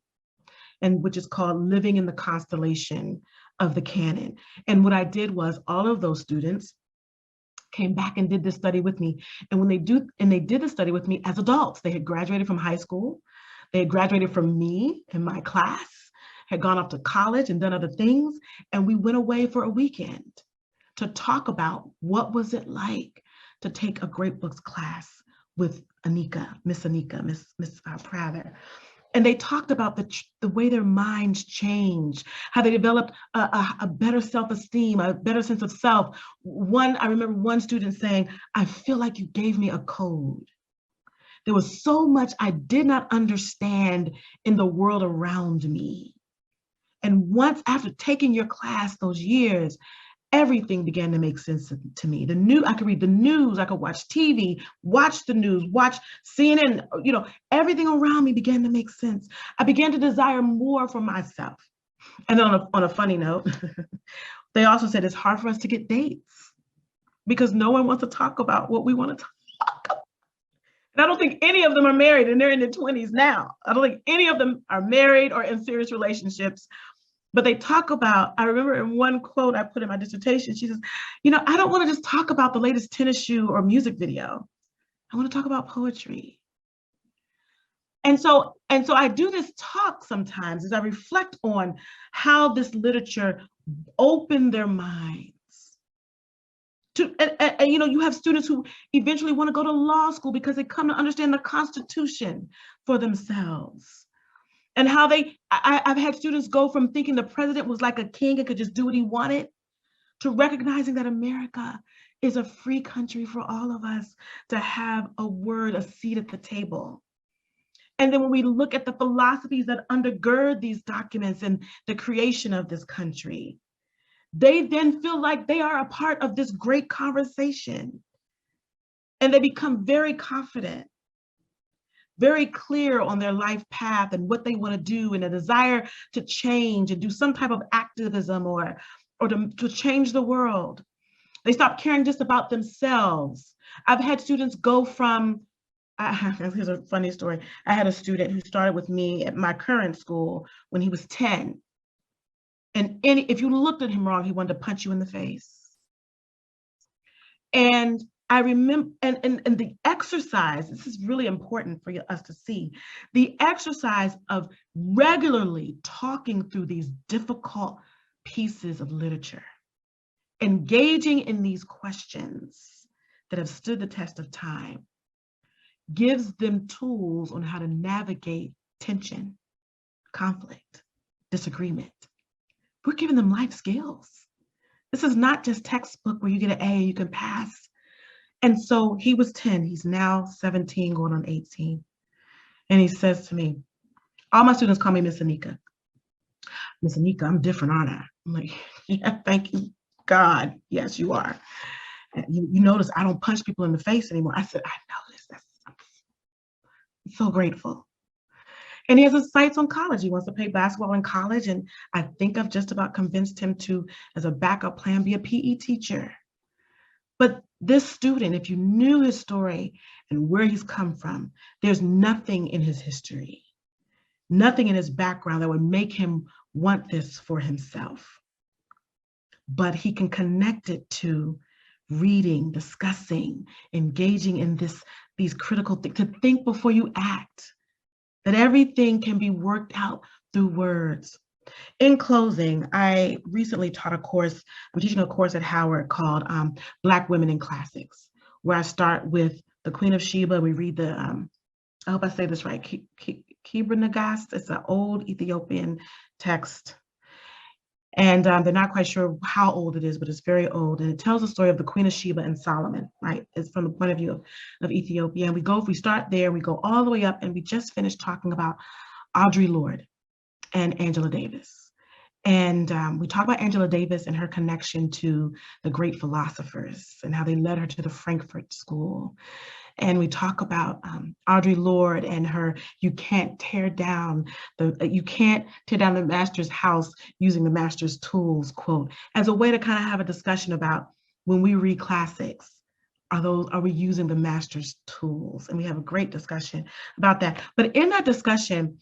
and which is called Living in the Constellation of the Canon. And what I did was all of those students came back and did this study with me. And they did the study with me as adults. They had graduated from high school. They had graduated from me in my class, had gone off to college and done other things. And we went away for a weekend to talk about what was it like to take a Great Books class with Miss Prather. And they talked about the way their minds changed, how they developed a better self-esteem, a better sense of self. I remember one student saying, I feel like you gave me a code. There was so much I did not understand in the world around me. And once after taking your class those years, everything began to make sense to me. I could read the news, I could watch TV, watch the news, watch CNN, everything around me began to make sense. I began to desire more for myself. And then on a funny note, they also said it's hard for us to get dates because no one wants to talk about what we want to talk about. And I don't think any of them are married, and they're in their 20s now. I don't think any of them are married or in serious relationships. But they talk about, I remember in one quote I put in my dissertation, she says, I don't want to just talk about the latest tennis shoe or music video. I want to talk about poetry. And so I do this talk sometimes as I reflect on how this literature opened their minds. You have students who eventually want to go to law school because they come to understand the Constitution for themselves. And how I've had students go from thinking the president was like a king and could just do what he wanted to recognizing that America is a free country for all of us to have a seat at the table. And then when we look at the philosophies that undergird these documents and the creation of this country, they then feel like they are a part of this great conversation. And they become very confident, very clear on their life path and what they want to do, and a desire to change and do some type of activism or to change the world. They stop caring just about themselves. I've had students go from, here's a funny story. I had a student who started with me at my current school when he was 10. And if you looked at him wrong, he wanted to punch you in the face. And I remember, and the exercise, this is really important for us to see, the exercise of regularly talking through these difficult pieces of literature, engaging in these questions that have stood the test of time, gives them tools on how to navigate tension, conflict, disagreement. We're giving them life skills. This is not just textbook where you get an A, you can pass. And so he was 10, he's now 17, going on 18. And he says to me, All my students call me Miss Anika. Miss Anika, I'm different, aren't I? I'm like, yeah, thank you, God. Yes, you are. You notice I don't punch people in the face anymore. I said, I noticed. I'm so grateful. And he has his sights on college. He wants to play basketball in college. And I think I've just about convinced him to, as a backup plan, be a PE teacher. But this student, if you knew his story and where he's come from, there's nothing in his history, nothing in his background that would make him want this for himself. But he can connect it to reading, discussing, engaging in these critical things, to think before you act, that everything can be worked out through words. In closing, I recently taught a course, I'm teaching a course at Howard called Black Women in Classics, where I start with the Queen of Sheba. We read the, I hope I say this right, Kebra Nagast. It's an old Ethiopian text. And they're not quite sure how old it is, but it's very old. And it tells the story of the Queen of Sheba and Solomon, right? It's from the point of view of Ethiopia. And we start there, we go all the way up, and we just finished talking about Audre Lorde and Angela Davis. And we talk about Angela Davis and her connection to the great philosophers and how they led her to the Frankfurt School. And we talk about Audre Lorde and her, you can't tear down the master's house using the master's tools, quote, as a way to kind of have a discussion about when we read classics, are we using the master's tools? And we have a great discussion about that. But in that discussion,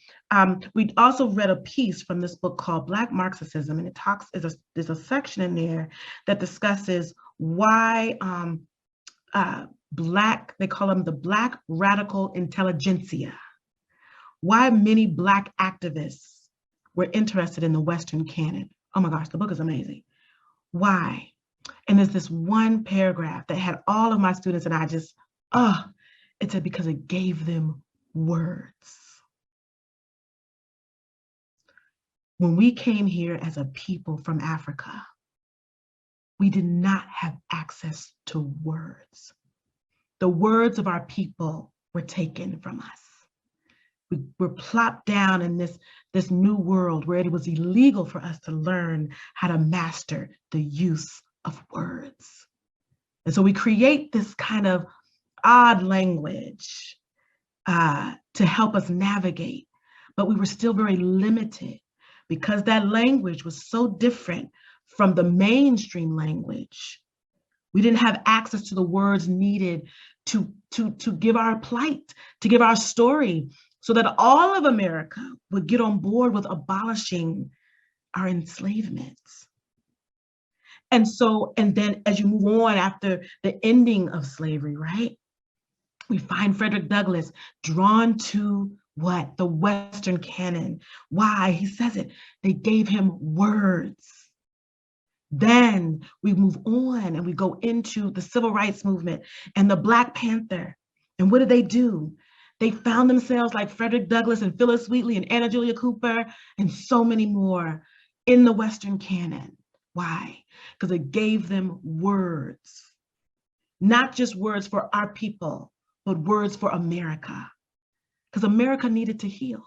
we also read a piece from this book called Black Marxism, and there's a section in there that discusses why they call them the Black radical intelligentsia, why many Black activists were interested in the Western canon. Oh my gosh, the book is amazing. Why? And there's this one paragraph that had all of my students and I just, it said, because it gave them words. When we came here as a people from Africa, we did not have access to words. The words of our people were taken from us. We were plopped down in this new world where it was illegal for us to learn how to master the use of words. And so we create this kind of odd language to help us navigate, but we were still very limited because that language was so different from the mainstream language. We didn't have access to the words needed to give our plight, to give our story, so that all of America would get on board with abolishing our enslavement. And then as you move on after the ending of slavery, right? We find Frederick Douglass drawn to what? The Western canon. Why? He says it, they gave him words. Then we move on and we go into the civil rights movement and the Black Panther. And what did they do? They found themselves like Frederick Douglass and Phyllis Wheatley and Anna Julia Cooper and so many more in the Western canon. Why? Because it gave them words, not just words for our people, but words for America. Because America needed to heal.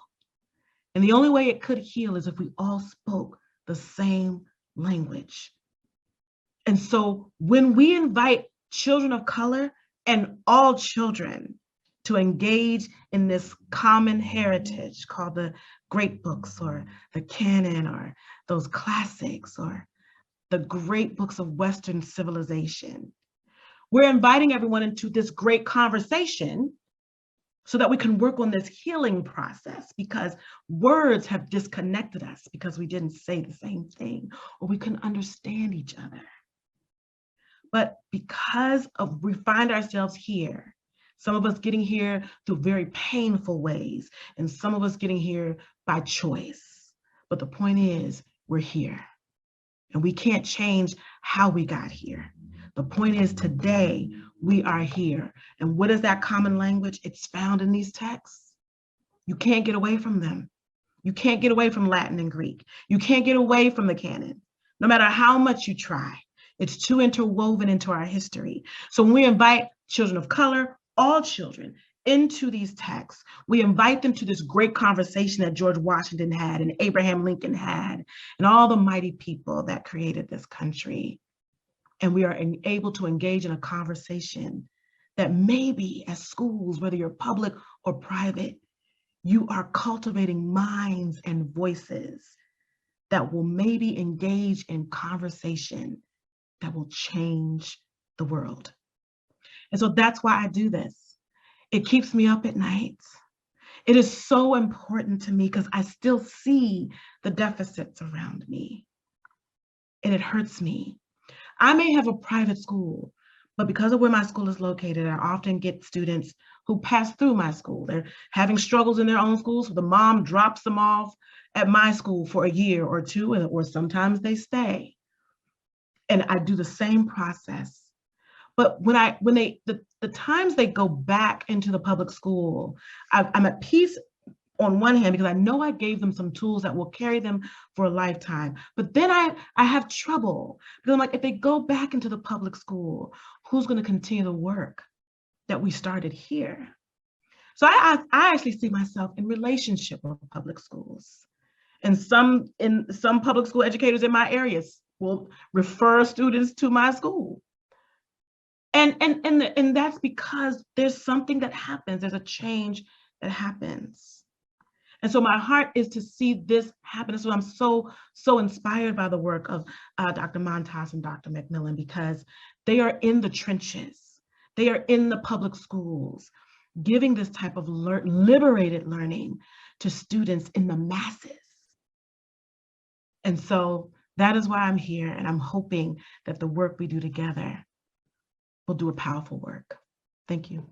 And the only way it could heal is if we all spoke the same language. And so when we invite children of color and all children to engage in this common heritage called the great books or the canon or those classics or the great books of Western civilization, we're inviting everyone into this great conversation so that we can work on this healing process, because words have disconnected us because we didn't say the same thing or we couldn't understand each other. But because we find ourselves here, some of us getting here through very painful ways, and some of us getting here by choice. But the point is, we're here. And we can't change how we got here. The point is, today, we are here. And what is that common language? It's found in these texts. You can't get away from them. You can't get away from Latin and Greek. You can't get away from the canon, no matter how much you try. It's too interwoven into our history. So when we invite children of color, all children, into these texts. We invite them to this great conversation that George Washington had and Abraham Lincoln had and all the mighty people that created this country. And we are able to engage in a conversation that maybe as schools, whether you're public or private, you are cultivating minds and voices that will maybe engage in conversation that will change the world. And so that's why I do this. It keeps me up at night. It is so important to me because I still see the deficits around me. And it hurts me. I may have a private school, but because of where my school is located, I often get students who pass through my school. They're having struggles in their own schools, so the mom drops them off at my school for a year or two, or sometimes they stay. And I do the same process. But the times they go back into the public school, I'm at peace on one hand because I know I gave them some tools that will carry them for a lifetime. But then I have trouble because I'm like, if they go back into the public school, who's going to continue the work that we started here? So I actually see myself in relationship with public schools. And some public school educators in my areas will refer students to my school. And that's because there's something that happens, there's a change that happens. And so my heart is to see this happen. So I'm so inspired by the work of Dr. Montas and Dr. MacMillan, because they are in the trenches. They are in the public schools, giving this type of liberated learning to students in the masses. And so that is why I'm here, and I'm hoping that the work we do together will do a powerful work. Thank you.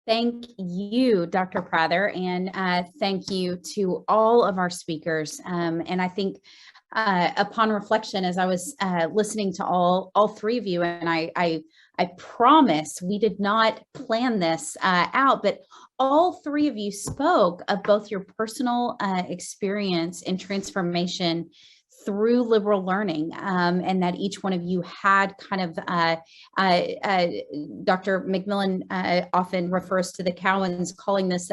Thank you, Dr. Prather, and thank you to all of our speakers. And I think upon reflection, as I was listening to all three of you, and I promise we did not plan this out, but all three of you spoke of both your personal experience and transformation through liberal learning, and that each one of you had kind of, Dr. MacMillan often refers to the Cowans calling this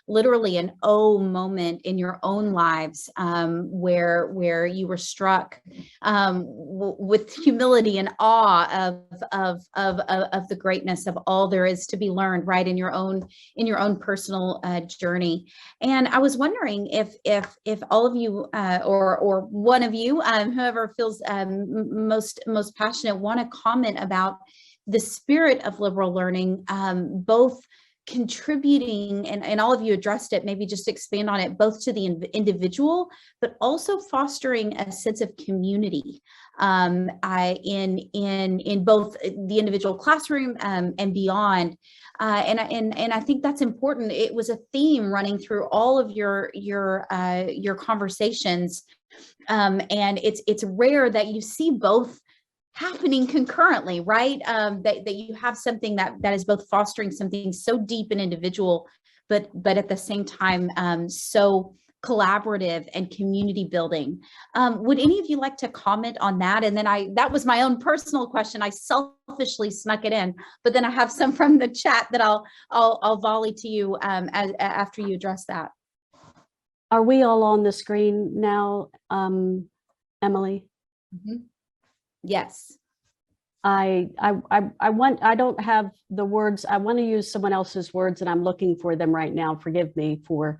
literally an oh moment in your own lives, where you were struck with humility and awe of the greatness of all there is to be learned, right, in your own personal journey. And I was wondering if all of you or one of you, whoever feels most passionate, want to comment about the spirit of liberal learning, both contributing, and all of you addressed it, maybe just expand on it, both to the individual, but also fostering a sense of community in both the individual classroom and beyond. And I think that's important. It was a theme running through all of your conversations. And it's rare that you see both happening concurrently, right? That you have something that is both fostering something so deep and individual, but at the same time so collaborative and community building. Would any of you like to comment on that? And then that was my own personal question. I selfishly snuck it in, but then I have some from the chat that I'll volley to you after you address that. Are we all on the screen now, Emily? Mm-hmm. Yes. I don't have the words. I want to use someone else's words, and I'm looking for them right now. Forgive me for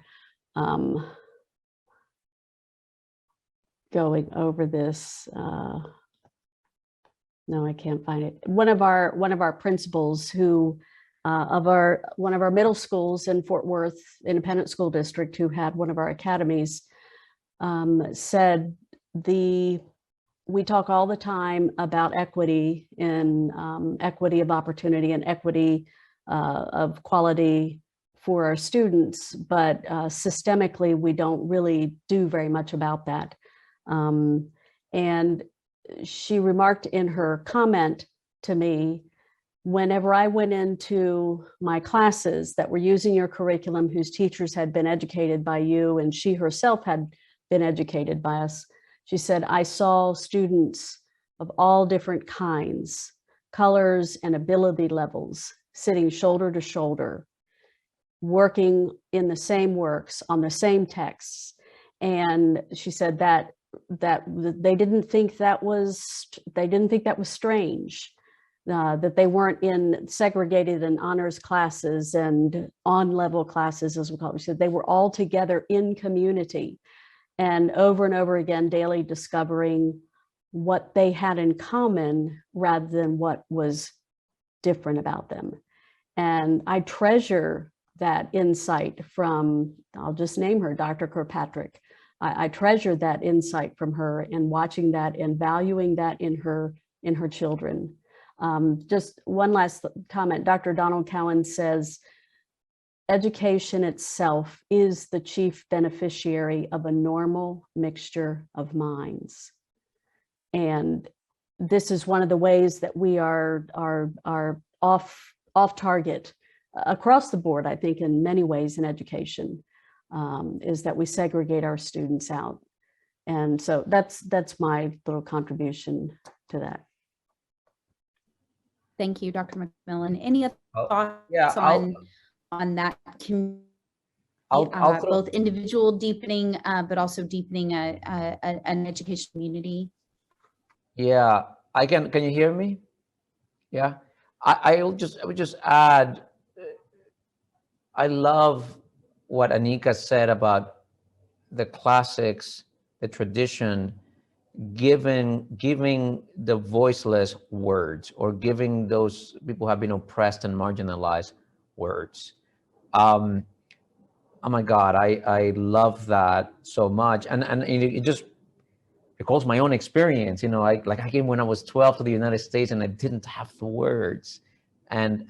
going over this. No, I can't find it. One of our principals who one of our middle schools in Fort Worth Independent School District, who had one of our academies, said we talk all the time about equity and equity of opportunity and equity of quality for our students, but systemically we don't really do very much about that. And she remarked in her comment to me, whenever I went into my classes that were using your curriculum, whose teachers had been educated by you, and she herself had been educated by us, she said, I saw students of all different kinds, colors, and ability levels. sitting shoulder to shoulder, working in the same works on the same texts. And she said that they didn't think that was strange, that they weren't in segregated and honors classes and on-level classes, as we call it. She said they were all together in community, and over again, daily discovering what they had in common rather than what was different about them. And I treasure that insight from, I'll just name her, Dr. Kirkpatrick. I treasure that insight from her, and watching that and valuing that in her children. Just one last comment. Dr. Donald Cowan says, education itself is the chief beneficiary of a normal mixture of minds. And this is one of the ways that we are off target across the board, I think, in many ways in education, is that we segregate our students out. And so that's my little contribution to that. Thank you, Dr. MacMillan. Any other thoughts on that? Both individual deepening, but also deepening an education community. Yeah, I can. Can you hear me? Yeah, I would just add, I love what Anika said about the classics, the tradition, giving the voiceless words, or giving those people who have been oppressed and marginalized words. Oh my God, I love that so much, and it just recalls my own experience. I came when I was 12 to the United States, and I didn't have the words, and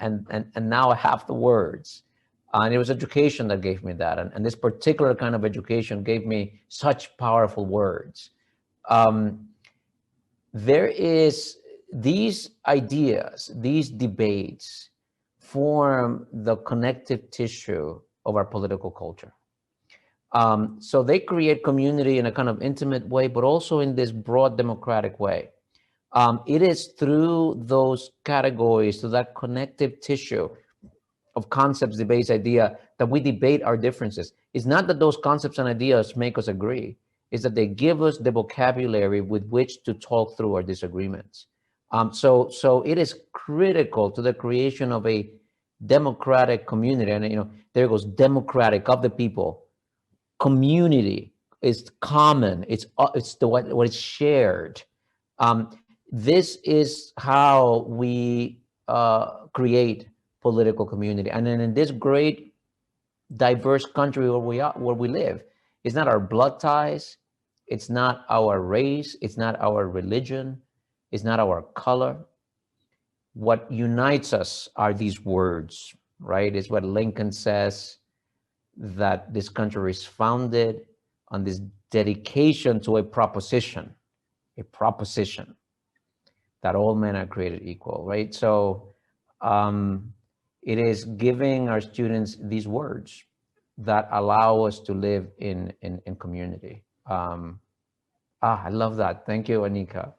now I have the words. And it was education that gave me that. And this particular kind of education gave me such powerful words. There is these ideas, these debates form the connective tissue of our political culture. So they create community in a kind of intimate way, but also in this broad democratic way. It is through those categories, through that connective tissue of concepts, debates, idea, that we debate our differences. It's not that those concepts and ideas make us agree. It's that they give us the vocabulary with which to talk through our disagreements. So it is critical to the creation of a democratic community. And there goes democratic, of the people. Community is common. It's what is shared. This is how we create political community. And then in this great diverse country where we live, it's not our blood ties, it's not our race, it's not our religion, it's not our color. What unites us are these words, right? It's what Lincoln says, that this country is founded on this dedication to a proposition that all men are created equal, right? So it is giving our students these words that allow us to live in community. I love that. Thank you, Anika.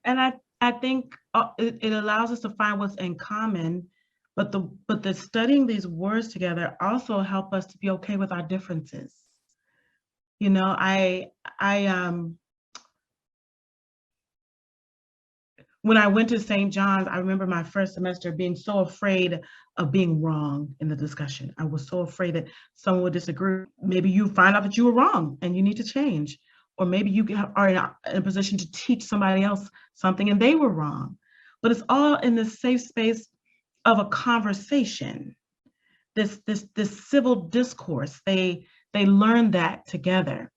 And I think it allows us to find what's in common, but the studying these words together also help us to be okay with our differences. When I went to St. John's, I remember my first semester being so afraid of being wrong in the discussion. I was so afraid that someone would disagree. Maybe you find out that you were wrong and you need to change. Or maybe you are in a position to teach somebody else something and they were wrong. But it's all in this safe space of a conversation, this civil discourse. They learn that together.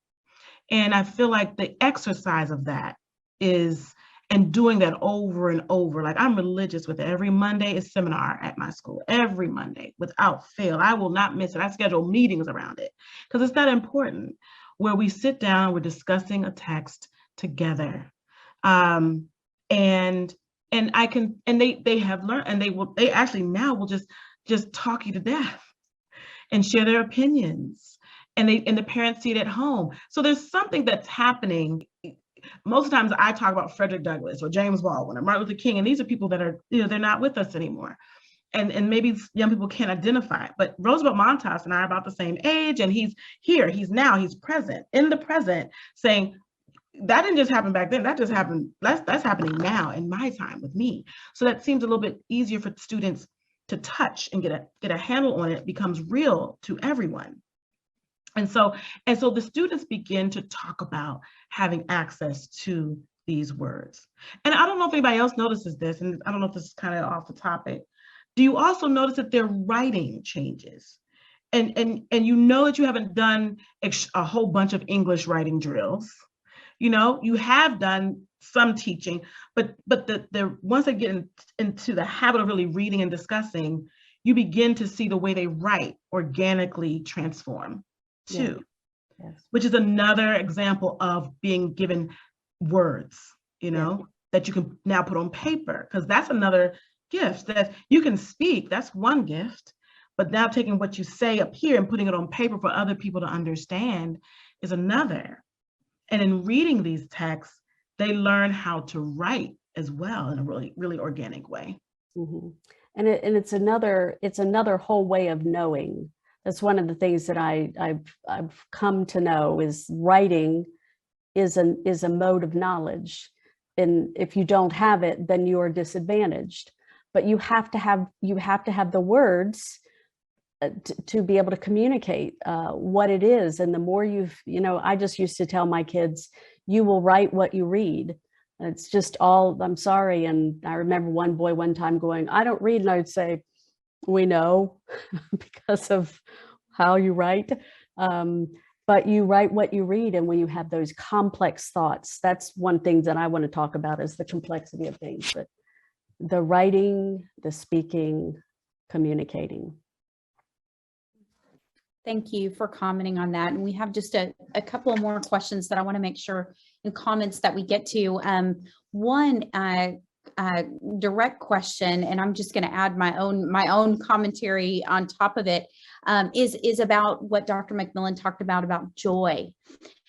And I feel like the exercise of that is, and doing that over and over. Like, I'm religious with it. Every Monday is seminar at my school, every Monday without fail. I will not miss it. I schedule meetings around it because it's that important, where we sit down, we're discussing a text together. And I can, and they have learned, and they actually now will just talk you to death and share their opinions. And the parents see it at home. So there's something that's happening. most of the times I talk about Frederick Douglass or James Baldwin or Martin Luther King, and these are people that are, they're not with us anymore. And maybe young people can't identify it, but Roosevelt Montas and I are about the same age, and he's here, he's now, he's present, in the present, saying, that didn't just happen back then, that just happened, that's happening now in my time with me. So that seems a little bit easier for students to touch and get a handle on it. It becomes real to everyone. And so the students begin to talk about having access to these words. And I don't know if anybody else notices this, and I don't know if this is kind of off the topic. Do you also notice that their writing changes? And you know that you haven't done a whole bunch of English writing drills. You know, you have done some teaching, but the once they get into the habit of really reading and discussing, you begin to see the way they write organically transform too. Yes. Which is another example of being given words, you know, that you can now put on paper, because that's another gift that you can speak. That's one gift, but now taking what you say up here and putting it on paper for other people to understand is another. And in reading these texts, they learn how to write as well in a really, really organic way. Mm-hmm. And it's another whole way of knowing. That's one of the things that I've come to know, is writing is a mode of knowledge. And if you don't have it, then you are disadvantaged. But you have to have the words to be able to communicate what it is. And the more I just used to tell my kids, you will write what you read. It's just all, I'm sorry. And I remember one boy one time going, I don't read. And I'd say, we know because of how you write. But you write what you read. And when you have those complex thoughts, that's one thing that I want to talk about, is the complexity of things. But the writing, the speaking, communicating. Thank you for commenting on that. And we have just a couple more questions that I want to make sure, and comments that we get to. One direct question, and I'm just going to add my own commentary on top of it, is about what Dr. MacMillan talked about joy.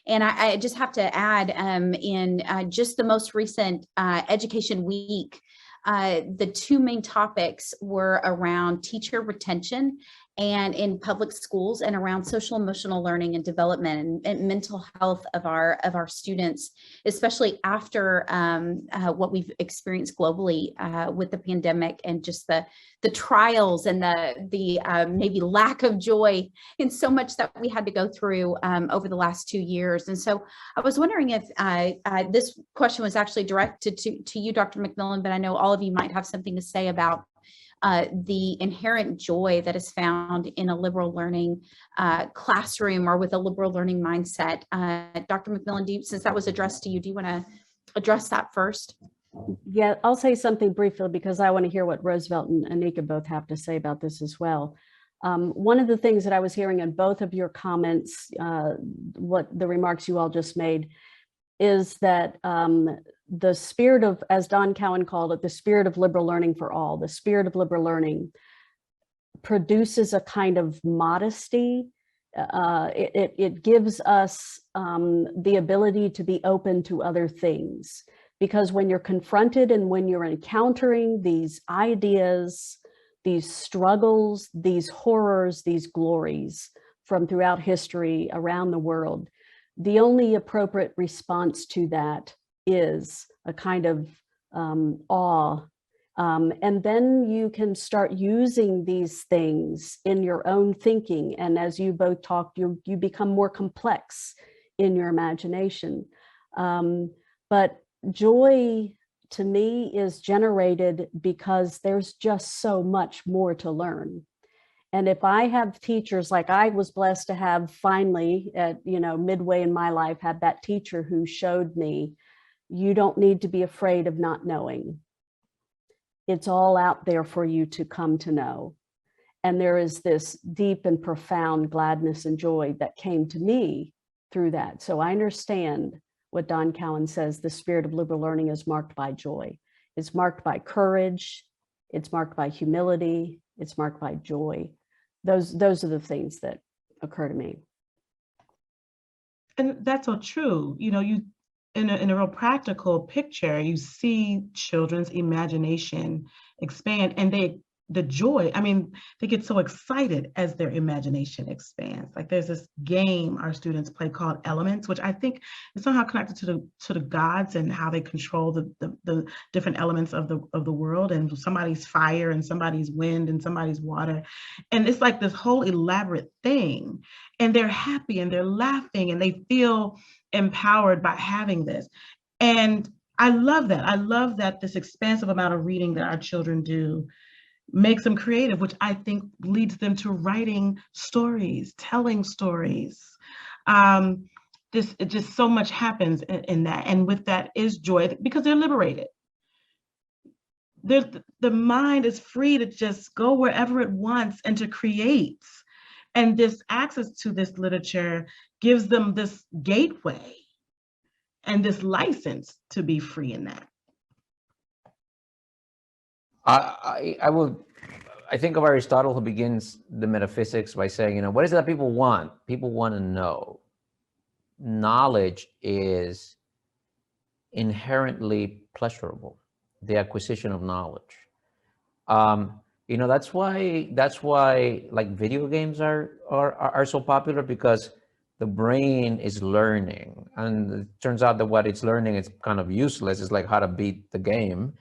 And I just have to add, in just the most recent Education Week, the two main topics were around teacher retention and in public schools, and around social emotional learning and development and mental health of our students, especially after what we've experienced globally with the pandemic, and just the trials and the maybe lack of joy in so much that we had to go through over the last 2 years. And so I was wondering if this question was actually directed to you, Dr. MacMillan, but I know all of you might have something to say about the inherent joy that is found in a liberal learning classroom, or with a liberal learning mindset. Dr. MacMillan, since that was addressed to you, do you want to address that first? Yeah, I'll say something briefly, because I want to hear what Roosevelt and Anika both have to say about this as well. One of the things that I was hearing in both of your comments, what the remarks you all just made, is that the spirit of, as Don Cowan called it, the spirit of liberal learning for all, the spirit of liberal learning produces a kind of modesty. It gives us the ability to be open to other things, because when you're confronted and when you're encountering these ideas, these struggles, these horrors, these glories from throughout history around the world, the only appropriate response to that is a kind of awe. And then you can start using these things in your own thinking. And as you both talked, you become more complex in your imagination. But joy, to me, is generated because there's just so much more to learn. And if I have teachers, like I was blessed to have finally at, midway in my life, had that teacher who showed me, you don't need to be afraid of not knowing. It's all out there for you to come to know. And there is this deep and profound gladness and joy that came to me through that. So I understand what Don Cowan says, the spirit of liberal learning is marked by joy. It's marked by courage. It's marked by humility. It's marked by joy. Those are the things that occur to me. And that's so true. in a real practical picture, you see children's imagination expand, and the joy, I mean, they get so excited as their imagination expands. Like there's this game our students play called Elements, which I think is somehow connected to the gods and how they control the different elements of the world. And somebody's fire and somebody's wind and somebody's water. And it's like this whole elaborate thing. And they're happy and they're laughing and they feel empowered by having this. And I love that. I love that this expansive amount of reading that our children do makes them creative, which I think leads them to writing stories, telling stories. Just so much happens in that. And with that is joy, because they're liberated. The mind is free to just go wherever it wants and to create. And this access to this literature gives them this gateway and this license to be free in that. I think of Aristotle, who begins the metaphysics by saying, what is it that people want? People want to know. Knowledge is inherently pleasurable, the acquisition of knowledge. That's why like video games are so popular, because the brain is learning, and it turns out that what it's learning is kind of useless. It's like how to beat the game.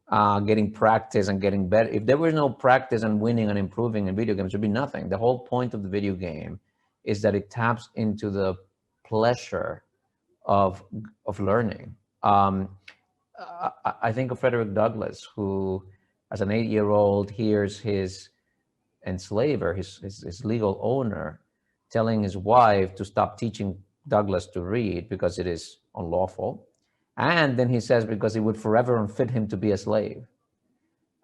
Getting practice and getting better. If there was no practice and winning and improving in video games, there'd be nothing. The whole point of the video game is that it taps into the pleasure of learning. I think of Frederick Douglass, who, as an 8-year-old, hears his enslaver, his legal owner, telling his wife to stop teaching Douglass to read because it is unlawful. And then he says, because it would forever unfit him to be a slave.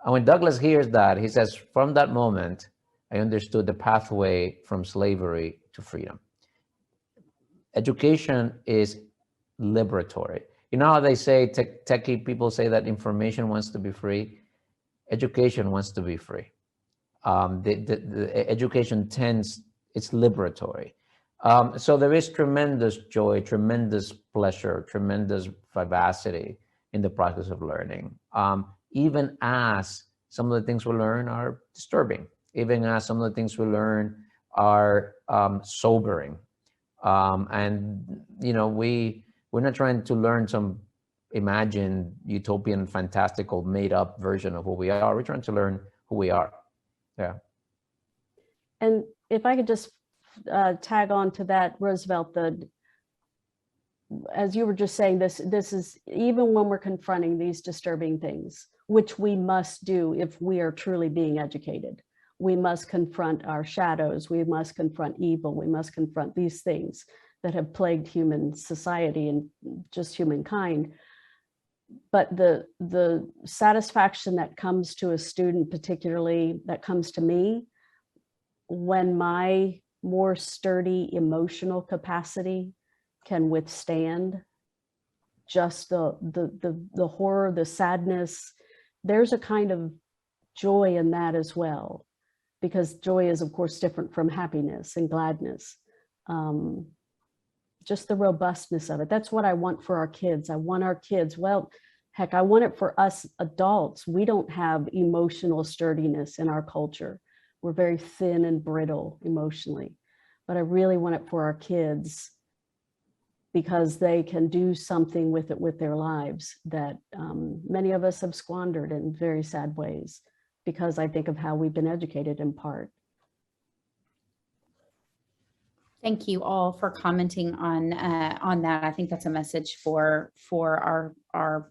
And when Douglass hears that, he says, from that moment, I understood the pathway from slavery to freedom. Education is liberatory. You know how they say, techie people say that information wants to be free? Education wants to be free. The education it's liberatory. So there is tremendous joy, tremendous pleasure, tremendous vivacity in the process of learning. Even as some of the things we learn are disturbing, even as some of the things we learn are sobering. And we're not trying to learn some imagined utopian, fantastical, made up version of who we are. We're trying to learn who we are. Yeah. And if I could just tag on to that, Roosevelt, as you were just saying, this is, even when we're confronting these disturbing things, which we must do if we are truly being educated, we must confront our shadows, we must confront evil, we must confront these things that have plagued human society and just humankind. But the satisfaction that comes to a student, particularly that comes to me, when my more sturdy emotional capacity can withstand just the horror, the sadness, there's a kind of joy in that as well, because joy is of course different from happiness and gladness. Just the robustness of it. That's what I want for our kids. I want our kids, well, heck, I want it for us adults. We don't have emotional sturdiness in our culture. We're very thin and brittle emotionally, but I really want it for our kids, because they can do something with it with their lives that many of us have squandered in very sad ways, because I think of how we've been educated in part. Thank you all for commenting on that. I think that's a message for our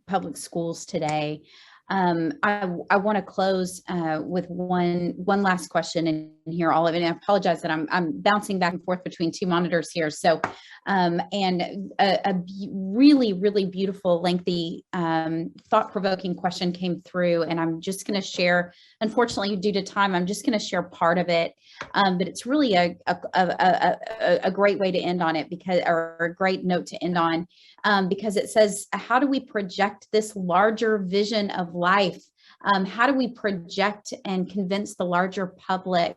public schools today. I want to close with one last question and hear all of it. And I apologize that I'm bouncing back and forth between two monitors here. So, and a really, really beautiful, lengthy, thought-provoking question came through, and I'm just going to share. Unfortunately, due to time, I'm just going to share part of it, but it's really a great way to end on it, or a great note to end on. Because it says, how do we project this larger vision of life? How do we project and convince the larger public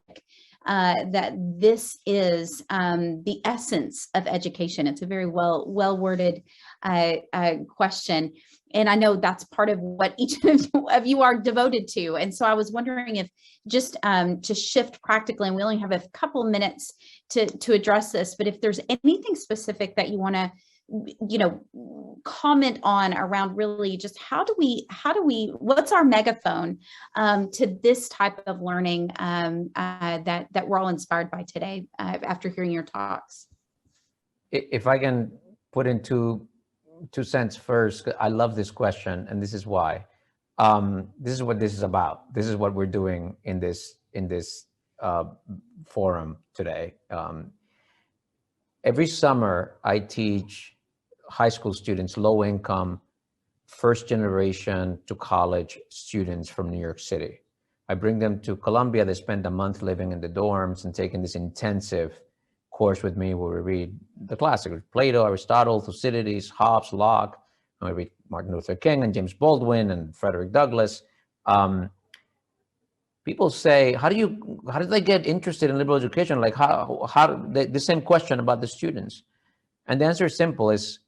that this is the essence of education. It's a very well worded question. And I know that's part of what each of you are devoted to. And so I was wondering if just to shift practically, and we only have a couple minutes to address this, but if there's anything specific that you want to comment on around really just how do we what's our megaphone to this type of learning that we're all inspired by today after hearing your talks. If I can put in two cents first, I love this question, and this is why. This is what this is about. This is what we're doing in this forum today. Every summer, I teach high school students, low income, first generation to college students from New York City. I bring them to Columbia. They spend a month living in the dorms and taking this intensive course with me where we read the classics, Plato, Aristotle, Thucydides, Hobbes, Locke. I read Martin Luther King and James Baldwin and Frederick Douglass. People say, how did they get interested in liberal education? Like the same question about the students. And the answer is simple, is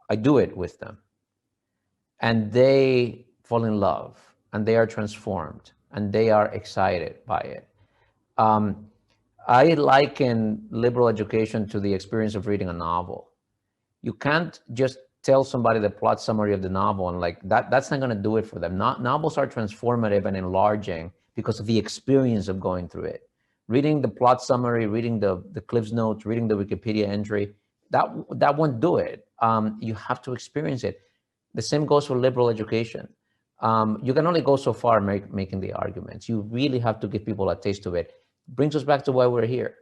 I do it with them. And they fall in love, and they are transformed, and they are excited by it. I liken liberal education to the experience of reading a novel. You can't just tell somebody the plot summary of the novel and like that's not going to do it for them. Novels are transformative and enlarging because of the experience of going through it. Reading the plot summary, reading the Cliff's Notes, reading the Wikipedia entry, that won't do it. You have to experience it. The same goes for liberal education. You can only go so far making the arguments. You really have to give people a taste of it. Brings us back to why we're here,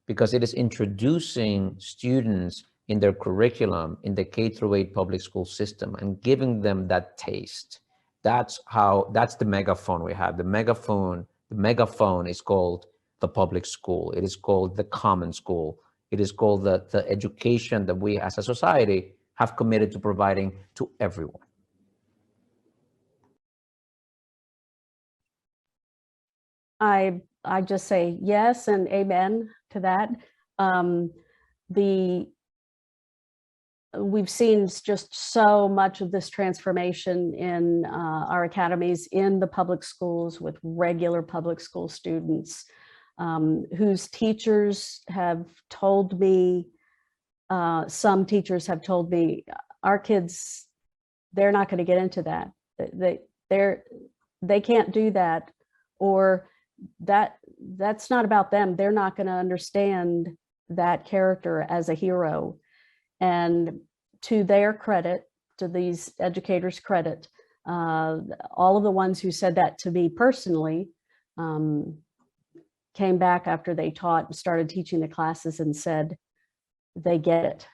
because it is introducing students in their curriculum in the K-8 public school system and giving them that taste. That's the megaphone we have. The megaphone is called the public school. It is called the common school. It is called the education that we as a society have committed to providing to everyone. I just say yes and amen to that. We've seen just so much of this transformation in our academies, in the public schools with regular public school students, whose teachers have told me, some teachers have told me, our kids, they're not going to get into that. They can't do that, or that's not about them. They're not going to understand that character as a hero. And to their credit, to these educators' credit, all of the ones who said that to me personally came back after they taught and started teaching the classes and said, they get it.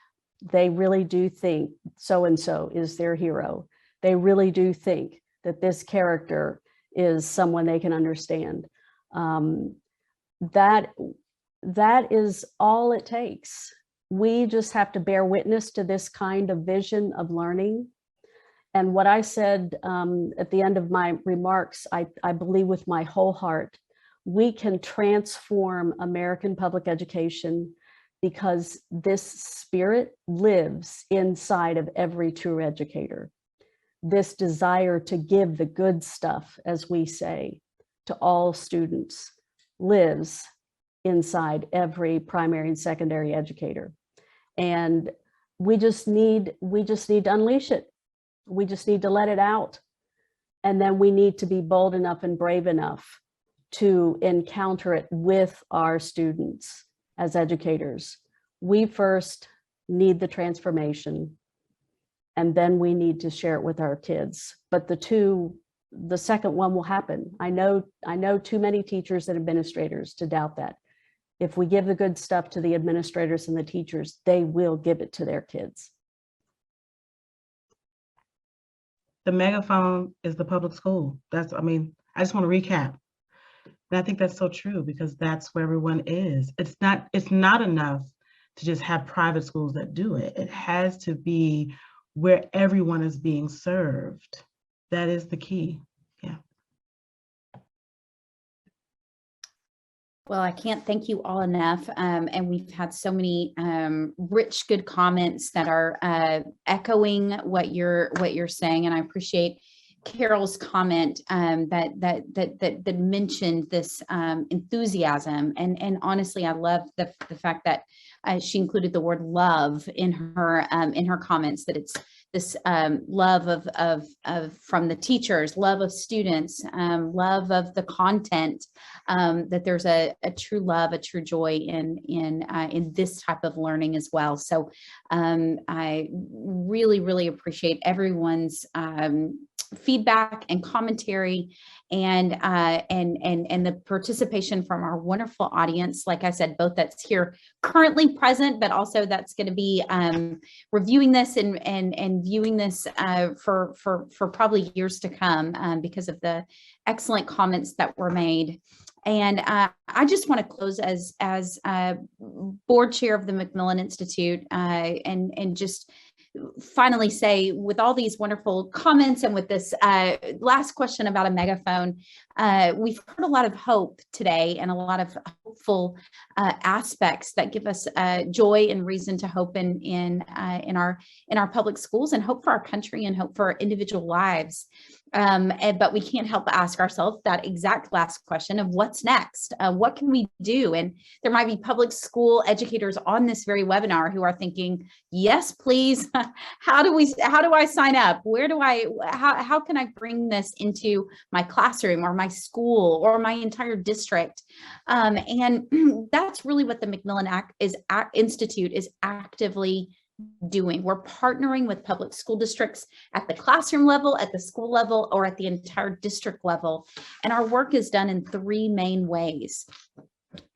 They really do think so-and-so is their hero. They really do think that this character is someone they can understand. That is all it takes. We just have to bear witness to this kind of vision of learning. And what I said at the end of my remarks, I believe with my whole heart, we can transform American public education because this spirit lives inside of every true educator. This desire to give the good stuff, as we say, to all students lives inside every primary and secondary educator. And we just need to unleash it. We just need to let it out. And then we need to be bold enough and brave enough to encounter it with our students as educators. We first need the transformation, and then we need to share it with our kids. But the second one will happen. I know too many teachers and administrators to doubt that. If we give the good stuff to the administrators and the teachers, they will give it to their kids. The megaphone is the public school. I just want to recap. And I think that's so true, because that's where everyone is. It's not enough to just have private schools that do it. It has to be where everyone is being served. That is the key. Yeah. Well, I can't thank you all enough. And we've had so many rich, good comments that are echoing what you're saying. And I appreciate Carol's comment that mentioned this enthusiasm. And honestly, I love the fact that she included the word love in her comments, that it's this love of from the teachers, love of students, love of the content, that there's a true love, a true joy in this type of learning as well. So I really appreciate everyone's feedback and commentary, and the participation from our wonderful audience. Like I said, both that's here currently present, but also that's going to be reviewing this and viewing this for probably years to come, because of the excellent comments that were made. And I just want to close as board chair of the MacMillan Institute, and just finally say, with all these wonderful comments and with this last question about a megaphone, we've heard a lot of hope today and a lot of hopeful aspects that give us joy and reason to hope in our public schools, and hope for our country and hope for our individual lives. But we can't help but ask ourselves that exact last question of what's next? What can we do? And there might be public school educators on this very webinar who are thinking, yes, please. How do I sign up? How can I bring this into my classroom or my school or my entire district? And that's really what the MacMillan Institute is actively doing. We're partnering with public school districts at the classroom level, at the school level, or at the entire district level. And our work is done in three main ways.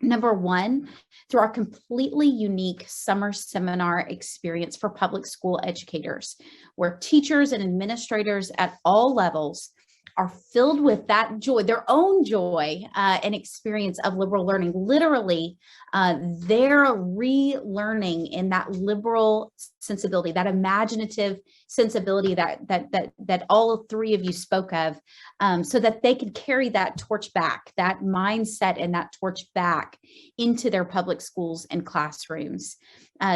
Number one, through our completely unique summer seminar experience for public school educators, where teachers and administrators at all levels are filled with that joy, their own joy and experience of liberal learning. Literally, they're relearning in that liberal sensibility, that imaginative sensibility that all three of you spoke of, so that they could carry that torch back, that mindset and that torch back into their public schools and classrooms.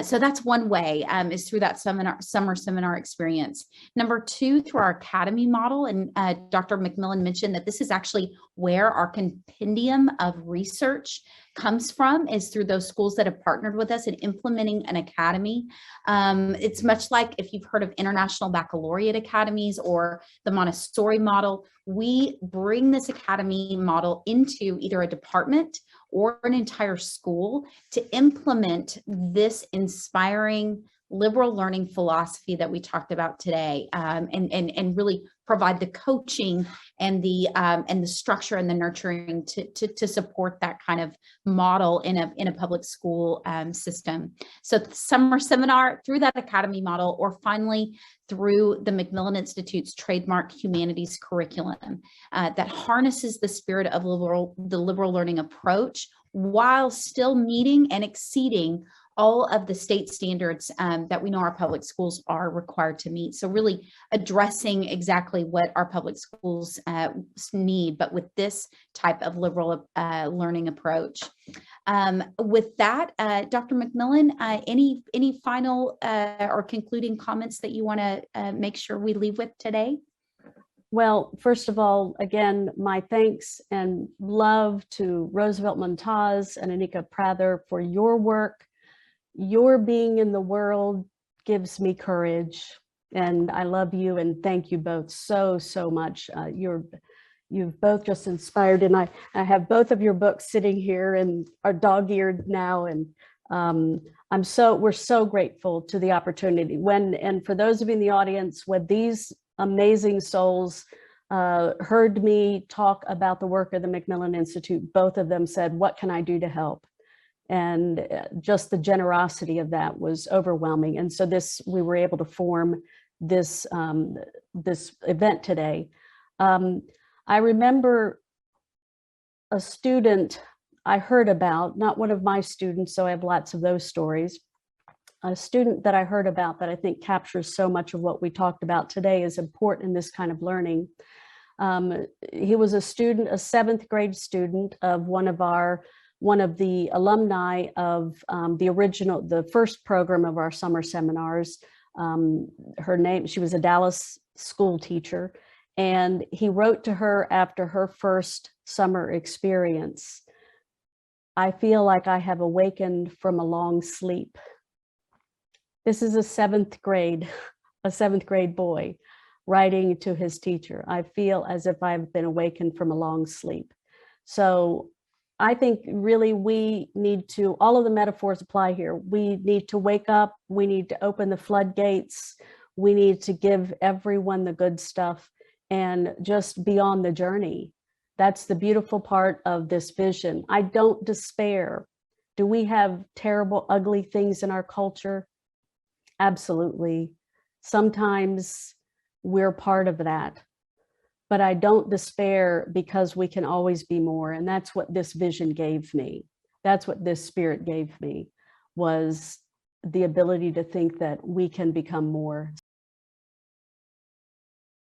So that's one way, is through that summer seminar experience. Number two, through our academy model, and Dr. MacMillan mentioned that this is actually where our compendium of research comes from, is through those schools that have partnered with us in implementing an academy. It's much like if you've heard of international baccalaureate academies or the Montessori model. We bring this academy model into either a department or an entire school to implement this inspiring liberal learning philosophy that we talked about today, and really provide the coaching and the structure and the nurturing to support that kind of model in a public school system. So summer seminar through that academy model, or finally through the MacMillan Institute's trademark humanities curriculum that harnesses the spirit of the liberal learning approach, while still meeting and exceeding all of the state standards that we know our public schools are required to meet. So really addressing exactly what our public schools need, but with this type of liberal learning approach. With that, Dr. MacMillan, any final or concluding comments that you want to make sure we leave with today? Well, first of all, again, my thanks and love to Roosevelt Montas and Anika Prather for your work. Your being in the world gives me courage, and I love you and thank you both so much. You've both just inspired, and I have both of your books sitting here and are dog-eared now, and we're so grateful to the opportunity. And for those of you in the audience, when these amazing souls heard me talk about the work of the MacMillan Institute, both of them said, "What can I do to help?" And just the generosity of that was overwhelming. And so we were able to form this event today. I remember a student I heard about, not one of my students, so I have lots of those stories. A student that I heard about that I think captures so much of what we talked about today is important in this kind of learning. He was a 7th grade student of one of our one of the alumni of the first program of our summer seminars. Her name, she was a Dallas school teacher, and he wrote to her after her first summer experience, "I feel like I have awakened from a long sleep." This is a seventh grade boy writing to his teacher, "I feel as if I've been awakened from a long sleep." So I think really we need to, all of the metaphors apply here. We need to wake up, we need to open the floodgates, we need to give everyone the good stuff and just be on the journey. That's the beautiful part of this vision. I don't despair. Do we have terrible, ugly things in our culture? Absolutely. Sometimes we're part of that. But I don't despair, because we can always be more. And that's what this vision gave me. That's what this spirit gave me, was the ability to think that we can become more.